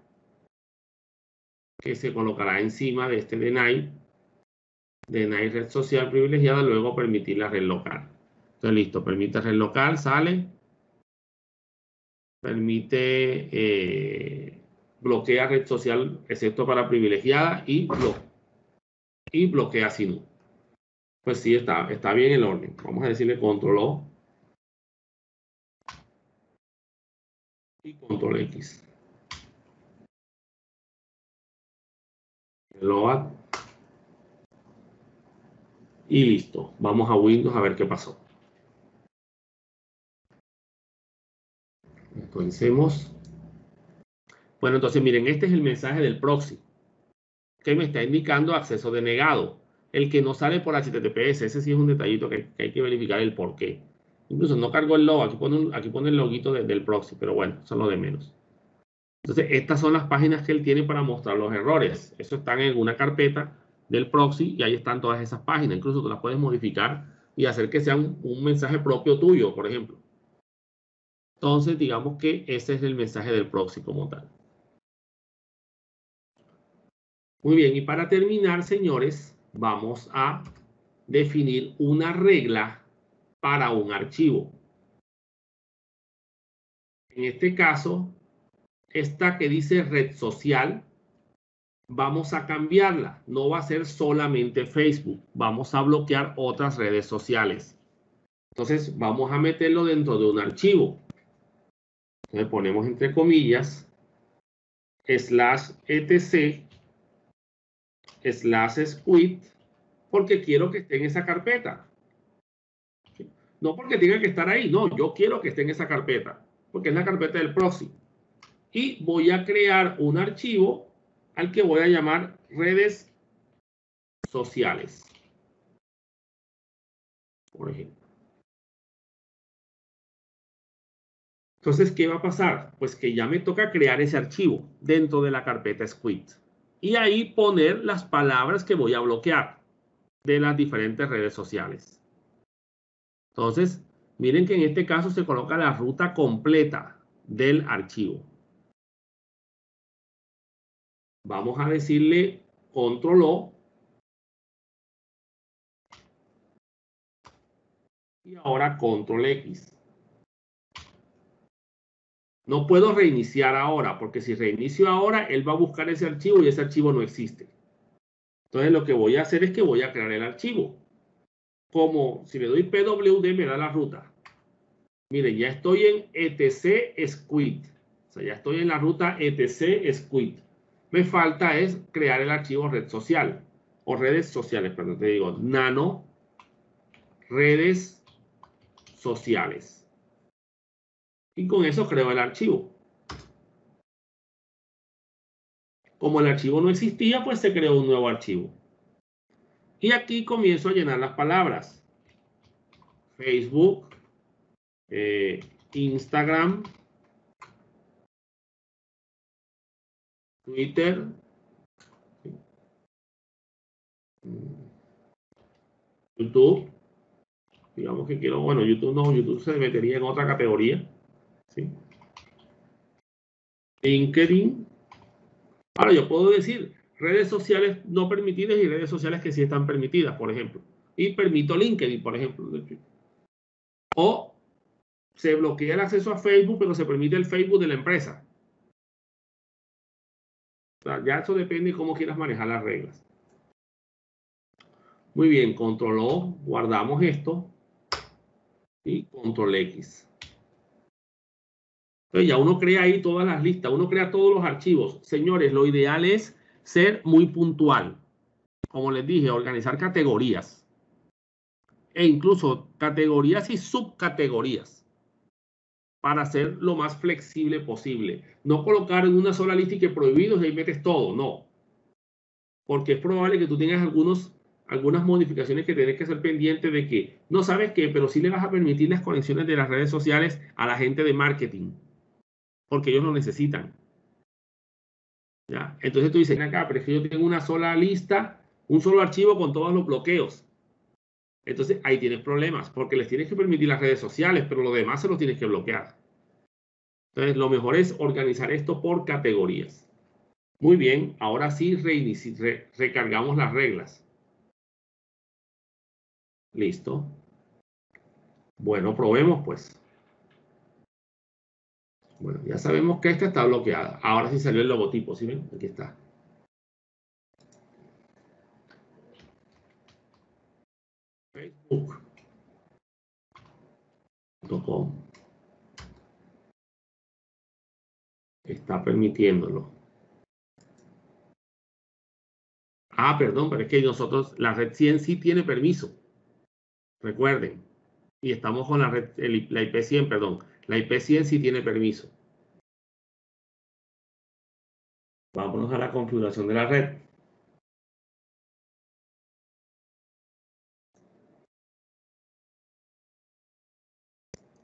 que se colocará encima de este deny red social privilegiada, luego permitir la red local. Entonces, listo, permite red local, sale. Permite bloquea red social excepto para privilegiada y bloquea SINU. Pues sí, está bien el orden. Vamos a decirle control O y control X. Load. Y listo. Vamos a Windows a ver qué pasó. Comencemos. Bueno, entonces miren, este es el mensaje del proxy que me está indicando acceso denegado. El que no sale por HTTPS, ese sí es un detallito que hay que verificar el por qué. Incluso no cargo el log, aquí pone el loguito del proxy, pero bueno, eso es lo de menos. Entonces, estas son las páginas que él tiene para mostrar los errores. Eso está en una carpeta del proxy y ahí están todas esas páginas. Incluso tú las puedes modificar y hacer que sea un mensaje propio tuyo, por ejemplo. Entonces, digamos que ese es el mensaje del proxy como tal. Muy bien, y para terminar, señores, vamos a definir una regla para un archivo. En este caso, esta que dice red social, vamos a cambiarla. No va a ser solamente Facebook. Vamos a bloquear otras redes sociales. Entonces, vamos a meterlo dentro de un archivo. Entonces, ponemos entre comillas, /etc, /squid, porque quiero que esté en esa carpeta. No porque tenga que estar ahí, no, yo quiero que esté en esa carpeta. porque es la carpeta del proxy. Y voy a crear un archivo al que voy a llamar redes sociales, por ejemplo. Entonces, ¿qué va a pasar? Pues que ya me toca crear ese archivo dentro de la carpeta Squid. Y ahí poner las palabras que voy a bloquear de las diferentes redes sociales. Entonces, miren que en este caso se coloca la ruta completa del archivo. Vamos a decirle control O. Y ahora control X. No puedo reiniciar ahora, porque si reinicio ahora, él va a buscar ese archivo y ese archivo no existe. Entonces lo que voy a hacer es que voy a crear el archivo. Como si le doy PWD me da la ruta. Miren, ya estoy en etc squid. O sea, ya estoy en la ruta etc squid. Me falta es crear el archivo red social. O redes sociales, perdón, te digo, nano redes sociales. Y con eso creo el archivo. Como el archivo no existía, pues se creó un nuevo archivo. Y aquí comienzo a llenar las palabras. Facebook, Instagram, Twitter, YouTube. Digamos que quiero, bueno, YouTube no, YouTube se metería en otra categoría. ¿Sí? LinkedIn. Ahora yo puedo decir redes sociales no permitidas y redes sociales que sí están permitidas, por ejemplo. Y permito LinkedIn, por ejemplo. O se bloquea el acceso a Facebook, pero se permite el Facebook de la empresa. O sea, ya eso depende de cómo quieras manejar las reglas. Muy bien, control O, guardamos esto y control X. Entonces ya uno crea ahí todas las listas, uno crea todos los archivos. Señores, lo ideal es ser muy puntual. Como les dije, organizar categorías. E incluso categorías y subcategorías. Para ser lo más flexible posible. No colocar en una sola lista y que prohibidos y ahí metes todo, no. Porque es probable que tú tengas algunas modificaciones que tienes que ser pendiente de que no sabes qué, pero sí le vas a permitir las conexiones de las redes sociales a la gente de marketing. Porque ellos lo necesitan. ¿Ya? Entonces tú dices, acá, pero es que yo tengo una sola lista, un solo archivo con todos los bloqueos. Entonces ahí tienes problemas, porque les tienes que permitir las redes sociales, pero lo demás se los tienes que bloquear. Entonces lo mejor es organizar esto por categorías. Muy bien, ahora sí recargamos las reglas. Listo. Bueno, probemos pues. Bueno, ya sabemos que esta está bloqueada. Ahora sí salió el logotipo, ¿sí ven? Aquí está. Facebook.com. Está permitiéndolo. Ah, perdón, pero es que nosotros, la red 100 sí tiene permiso. Recuerden. Y estamos con la red, la IP 100, perdón. La IP 100 sí tiene permiso. Vámonos a la configuración de la red.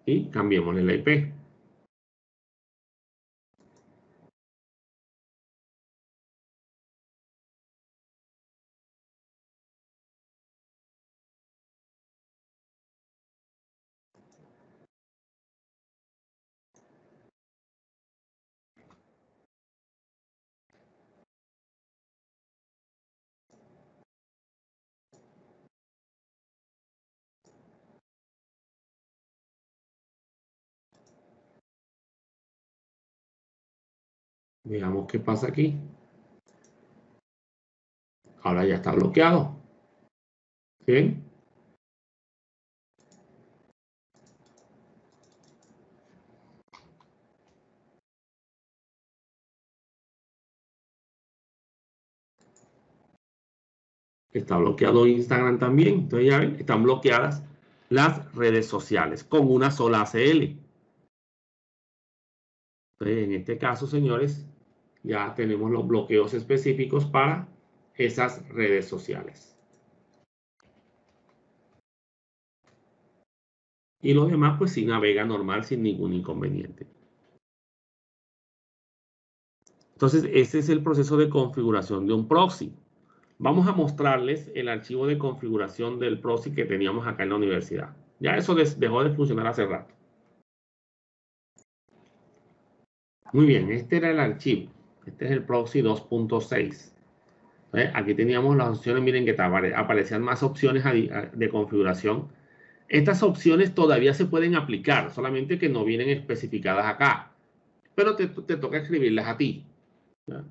Y cambiémosle la IP. Veamos qué pasa aquí. Ahora ya está bloqueado. ¿Sí? Está bloqueado Instagram también. Entonces ya ven, están bloqueadas las redes sociales con una sola ACL. Entonces, en este caso, señores, ya tenemos los bloqueos específicos para esas redes sociales. Y los demás, pues sí navega normal sin ningún inconveniente. Entonces, ese es el proceso de configuración de un proxy. Vamos a mostrarles el archivo de configuración del proxy que teníamos acá en la universidad. Ya eso dejó de funcionar hace rato. Muy bien, este era el archivo. Este es el proxy 2.6. Aquí teníamos las opciones, miren que aparecían más opciones de configuración. Estas opciones todavía se pueden aplicar, solamente que no vienen especificadas acá. Pero te toca escribirlas a ti. ¿Ya?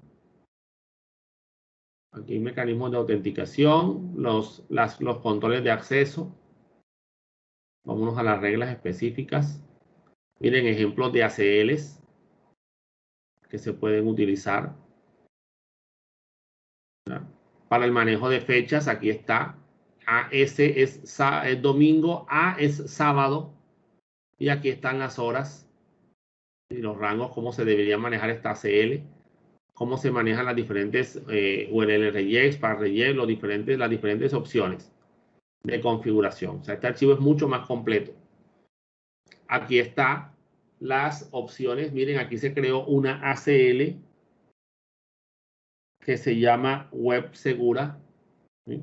Aquí hay mecanismos de autenticación, los controles de acceso. Vámonos a las reglas específicas. Miren ejemplos de ACLs que se pueden utilizar. ¿Ya? Para el manejo de fechas, aquí está. AS es domingo, A es sábado. Y aquí están las horas y los rangos, cómo se debería manejar esta ACL, cómo se manejan las diferentes URL regex, para regex, las diferentes opciones de configuración. O sea, este archivo es mucho más completo. Aquí están las opciones. Miren, aquí se creó una ACL que se llama Web Segura. ¿Sí?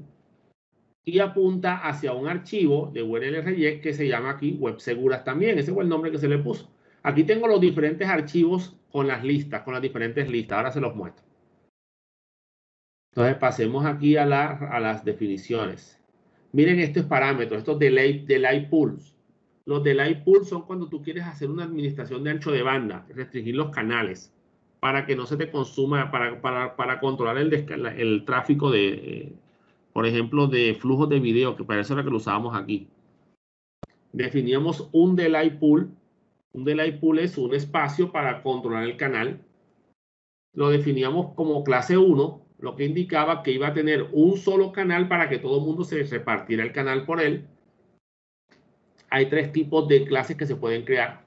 Y apunta hacia un archivo de URL regex que se llama aquí Web Seguras también. Ese fue el nombre que se le puso. Aquí tengo los diferentes archivos con las listas, con las diferentes listas. Ahora se los muestro. Entonces pasemos aquí a las definiciones. Miren estos parámetros, estos delay pools. Los delay pools son cuando tú quieres hacer una administración de ancho de banda, restringir los canales para que no se te consuma, para controlar el tráfico de, por ejemplo, de flujos de video, que para eso era que lo usábamos aquí. Definíamos un delay pool. Un delay pool es un espacio para controlar el canal. Lo definíamos como clase 1, lo que indicaba que iba a tener un solo canal para que todo el mundo se repartiera el canal por él. Hay 3 tipos de clases que se pueden crear.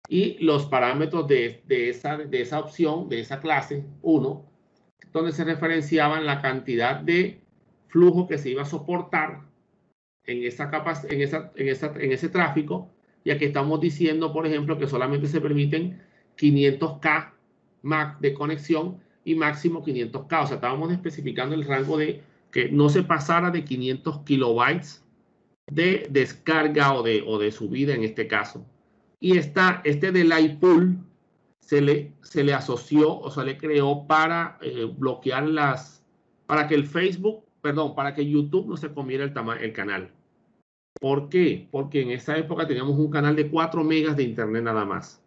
Y los parámetros de esa opción, de esa clase 1, donde se referenciaban la cantidad de flujo que se iba a soportar en ese tráfico. Y aquí estamos diciendo, por ejemplo, que solamente se permiten 500K MAC de conexión y máximo 500K. O sea, estábamos especificando el rango de que no se pasara de 500 kilobytes de descarga o de subida en este caso. Y este delay pool se le asoció o se le creó para bloquear para que para que YouTube no se comiera el canal. ¿Por qué? Porque en esa época teníamos un canal de 4 megas de internet nada más.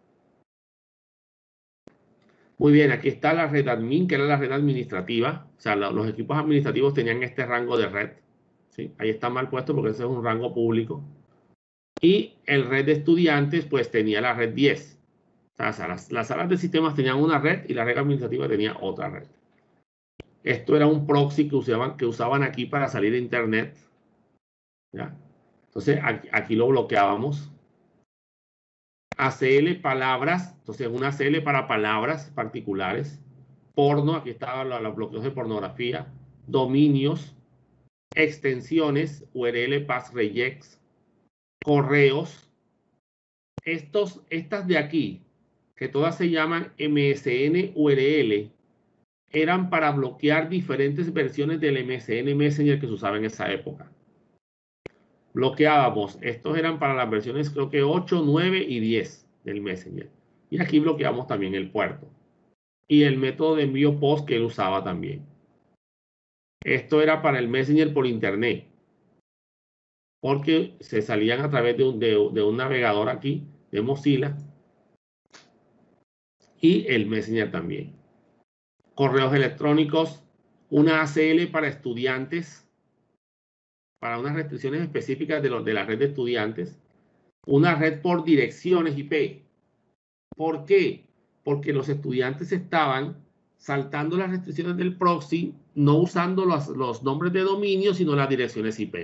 Muy bien, aquí está la red admin, que era la red administrativa. O sea, los equipos administrativos tenían este rango de red. ¿Sí? Ahí está mal puesto porque ese es un rango público. Y el red de estudiantes, pues tenía la red 10. O sea, las salas de sistemas tenían una red y la red administrativa tenía otra red. Esto era un proxy que usaban aquí para salir a internet. ¿Ya? Entonces, aquí lo bloqueábamos. ACL palabras, entonces una ACL para palabras particulares. Porno, aquí estaban los bloqueos de pornografía. Dominios, extensiones, URL pass regex, correos. Estas de aquí, que todas se llaman MSN URL, eran para bloquear diferentes versiones del MSN Messenger que se usaba en esa época. Bloqueábamos, estos eran para las versiones creo que 8, 9 y 10 del Messenger. Y aquí bloqueamos también el puerto. Y el método de envío post que él usaba también. Esto era para el Messenger por internet. Porque se salían a través de un navegador aquí, de Mozilla. Y el Messenger también. Correos electrónicos, una ACL para estudiantes, para unas restricciones específicas de la red de estudiantes, una red por direcciones IP. ¿Por qué? Porque los estudiantes estaban saltando las restricciones del proxy, no usando los nombres de dominio, sino las direcciones IP.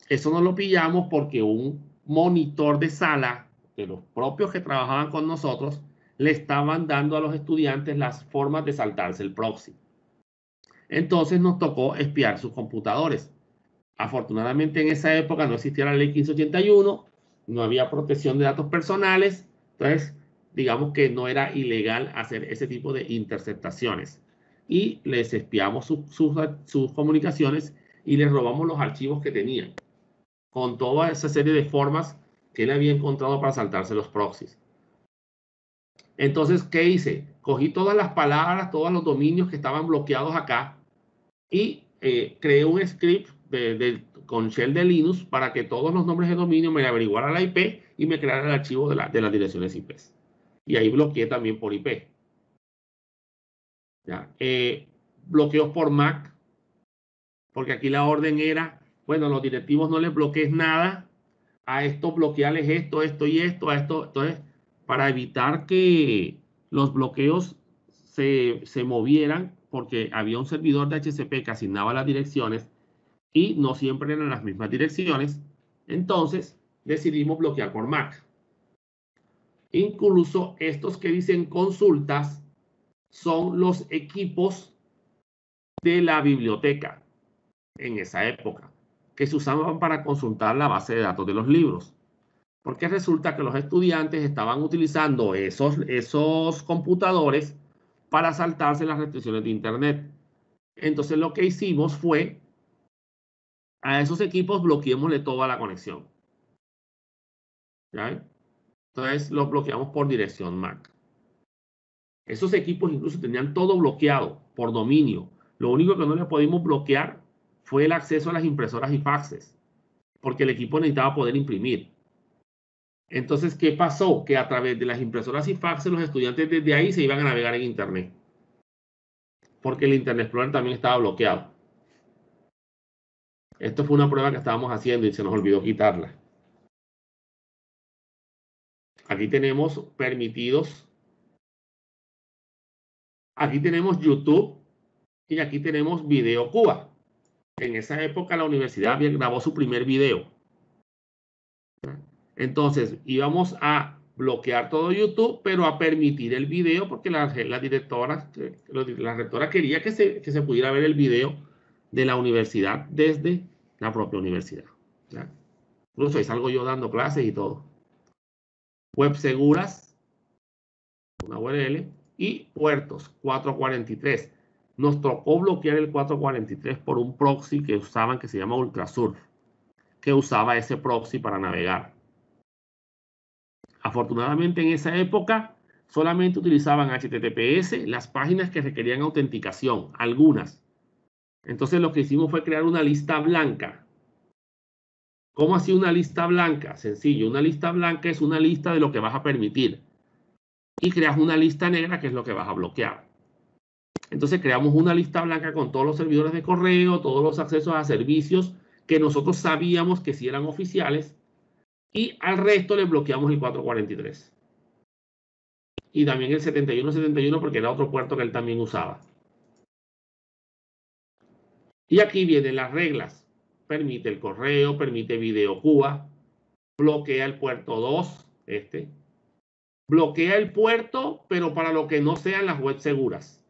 Eso no lo pillamos porque un monitor de sala, de los propios que trabajaban con nosotros, le estaban dando a los estudiantes las formas de saltarse el proxy. Entonces nos tocó espiar sus computadores. Afortunadamente en esa época no existía la ley 1581, no había protección de datos personales, entonces digamos que no era ilegal hacer ese tipo de interceptaciones. Y les espiamos sus comunicaciones y les robamos los archivos que tenían, con toda esa serie de formas que él había encontrado para saltarse los proxies. Entonces, ¿qué hice? Cogí todas las palabras, todos los dominios que estaban bloqueados acá y creé un script con shell de Linux para que todos los nombres de dominio me averiguara la IP y me creara el archivo de las direcciones IP. Y ahí bloqueé también por IP. ¿Ya? Bloqueos por MAC, porque aquí la orden era, bueno, los directivos no les bloquees nada, a esto bloquearles esto, esto y esto, a esto. Entonces, para evitar que los bloqueos se movieran, porque había un servidor de HCP que asignaba las direcciones y no siempre eran las mismas direcciones, entonces decidimos bloquear por MAC. Incluso estos que dicen consultas son los equipos de la biblioteca en esa época, que se usaban para consultar la base de datos de los libros. Porque resulta que los estudiantes estaban utilizando esos computadores para saltarse las restricciones de Internet. Entonces lo que hicimos fue, a esos equipos bloqueémosle toda la conexión. ¿Ya? Entonces los bloqueamos por dirección MAC. Esos equipos incluso tenían todo bloqueado por dominio. Lo único que no le pudimos bloquear fue el acceso a las impresoras y faxes, porque el equipo necesitaba poder imprimir. Entonces, ¿qué pasó? Que a través de las impresoras y faxes los estudiantes desde ahí se iban a navegar en Internet, porque el Internet Explorer también estaba bloqueado. Esto fue una prueba que estábamos haciendo y se nos olvidó quitarla. Aquí tenemos permitidos. Aquí tenemos YouTube y aquí tenemos Video Cuba. En esa época la universidad grabó su primer video. Entonces íbamos a bloquear todo YouTube, pero a permitir el video porque la rectora quería que se pudiera ver el video de la universidad desde la propia universidad. ¿Ya? Incluso ahí salgo yo dando clases y todo. Web seguras, una URL, y puertos 443. Nos tocó bloquear el 443 por un proxy que usaban que se llama Ultrasurf, que usaba ese proxy para navegar. Afortunadamente en esa época solamente utilizaban HTTPS las páginas que requerían autenticación, algunas. Entonces lo que hicimos fue crear una lista blanca. ¿Cómo así una lista blanca? Sencillo, una lista blanca es una lista de lo que vas a permitir. Y creas una lista negra que es lo que vas a bloquear. Entonces creamos una lista blanca con todos los servidores de correo, todos los accesos a servicios que nosotros sabíamos que sí eran oficiales. Y al resto le bloqueamos el 443. Y también el 7171 porque era otro puerto que él también usaba. Y aquí vienen las reglas. Permite el correo, permite Video Cuba, bloquea el puerto 2, bloquea el puerto, pero para lo que no sean las webs seguras.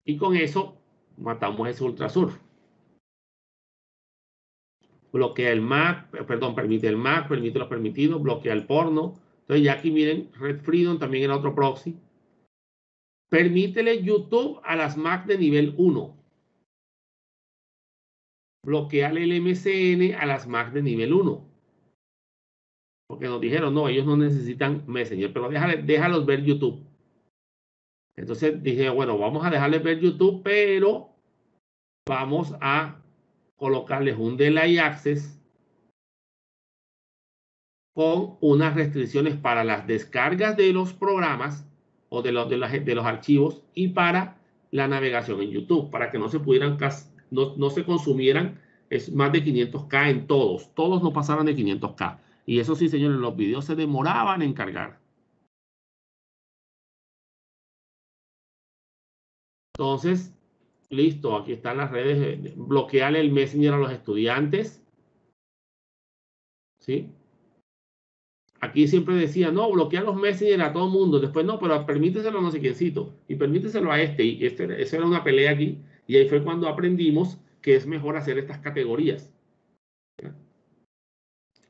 Y con eso matamos ese Ultrasurf. Bloquea el MAC, perdón, permite el MAC, permite los permitidos, bloquea el porno. Entonces ya aquí miren, Red Freedom también era otro proxy. Permítele YouTube a las Mac de nivel 1. Bloquearle el MSN a las Mac de nivel 1. Porque nos dijeron, no, ellos no necesitan Messenger, pero déjalos ver YouTube. Entonces dije, bueno, vamos a dejarles ver YouTube, pero vamos a colocarles un delay access con unas restricciones para las descargas de los programas o de los archivos y para la navegación en YouTube, para que no se pudieran, no se consumieran más de 500K en todos. Todos no pasaran de 500K. Y eso sí, señores, los videos se demoraban en cargar. Entonces, listo, aquí están las redes. Bloquearle el Messenger a los estudiantes. ¿Sí? Aquí aquí siempre decía, no, bloquea los Messenger a todo mundo. Después no, pero permíteselo a no sé quiéncito. Y permíteselo a este. Y eso era una pelea aquí. Y ahí fue cuando aprendimos que es mejor hacer estas categorías.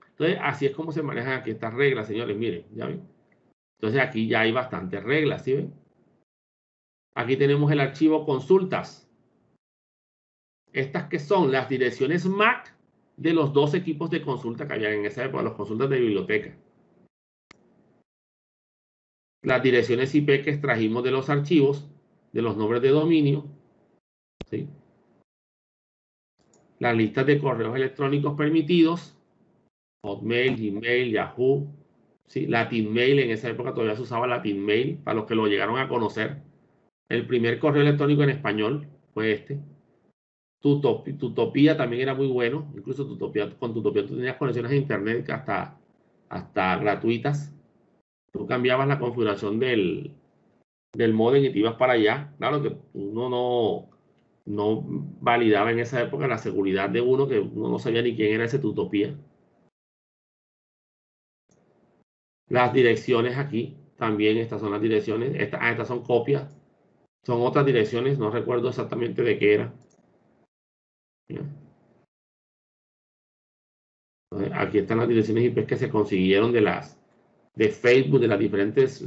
Entonces, así es como se manejan aquí estas reglas, señores. Miren, ya ven. Entonces, aquí ya hay bastantes reglas, ¿sí ven? Aquí tenemos el archivo consultas. Estas que son las direcciones MAC de los dos equipos de consulta que había en esa época, los consultas de biblioteca. Las direcciones IP que extrajimos de los archivos, de los nombres de dominio, ¿sí? Las listas de correos electrónicos permitidos, Hotmail, Gmail, Yahoo, ¿sí? Latin Mail, en esa época todavía se usaba Latin Mail, para los que lo llegaron a conocer. El primer correo electrónico en español fue este. Tutopía también era muy bueno, incluso con Tutopía tú tenías conexiones a internet hasta gratuitas. Tú cambiabas la configuración del modem y te ibas para allá. Claro que uno no validaba en esa época la seguridad de uno, que uno no sabía ni quién era ese Tutopía. Las direcciones aquí, también estas son las direcciones. Estas son copias. Son otras direcciones, no recuerdo exactamente de qué era. Aquí están las direcciones IP que se consiguieron de Facebook, de las diferentes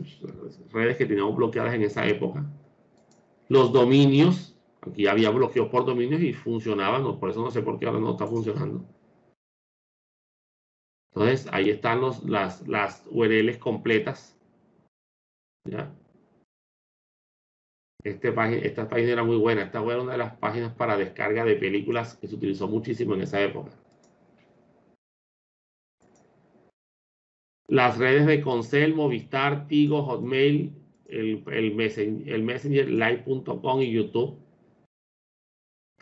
redes que teníamos bloqueadas en esa época. Los dominios, aquí había bloqueos por dominios y funcionaban, ¿no? Por eso no sé por qué ahora no está funcionando. Entonces, ahí están las URLs completas. ¿Ya? Esta página era muy buena. Esta fue una de las páginas para descarga de películas que se utilizó muchísimo en esa época. Las redes de Concel, Movistar, Tigo, Hotmail, el Messenger, Live.com y YouTube.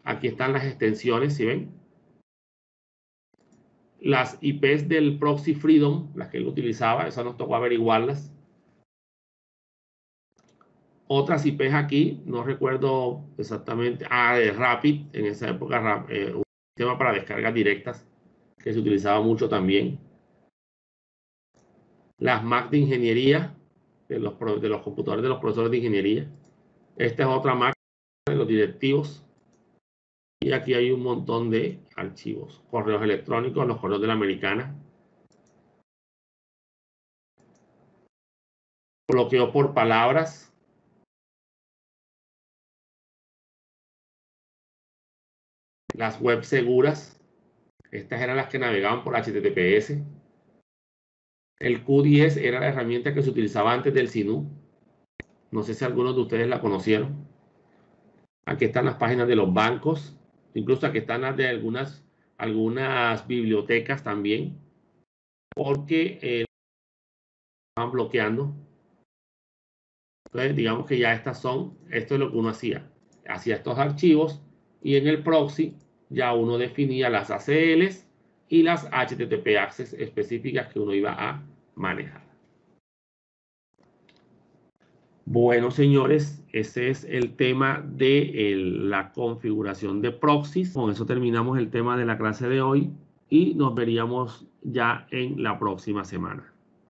Aquí están las extensiones, ¿sí ven? Las IPs del Proxy Freedom, las que él utilizaba, esas nos tocó averiguarlas. Otras IPs aquí, no recuerdo exactamente. De Rapid, en esa época, un sistema para descargas directas que se utilizaba mucho también. Las Mac de ingeniería, de los computadores de los profesores de ingeniería. Esta es otra Mac de los directivos. Y aquí hay un montón de archivos. Correos electrónicos, los correos de la Americana. Bloqueo por palabras. Las web seguras. Estas eran las que navegaban por HTTPS. El Q10 era la herramienta que se utilizaba antes del SINU. No sé si algunos de ustedes la conocieron. Aquí están las páginas de los bancos. Incluso aquí están las de algunas bibliotecas también. Porque estaban bloqueando. Entonces, digamos que ya esto es lo que uno hacía. Hacía estos archivos y en el proxy ya uno definía las ACLs y las HTTP access específicas que uno iba a manejar. Bueno, señores, ese es el tema de la configuración de proxies. Con eso terminamos el tema de la clase de hoy y nos veríamos ya en la próxima semana.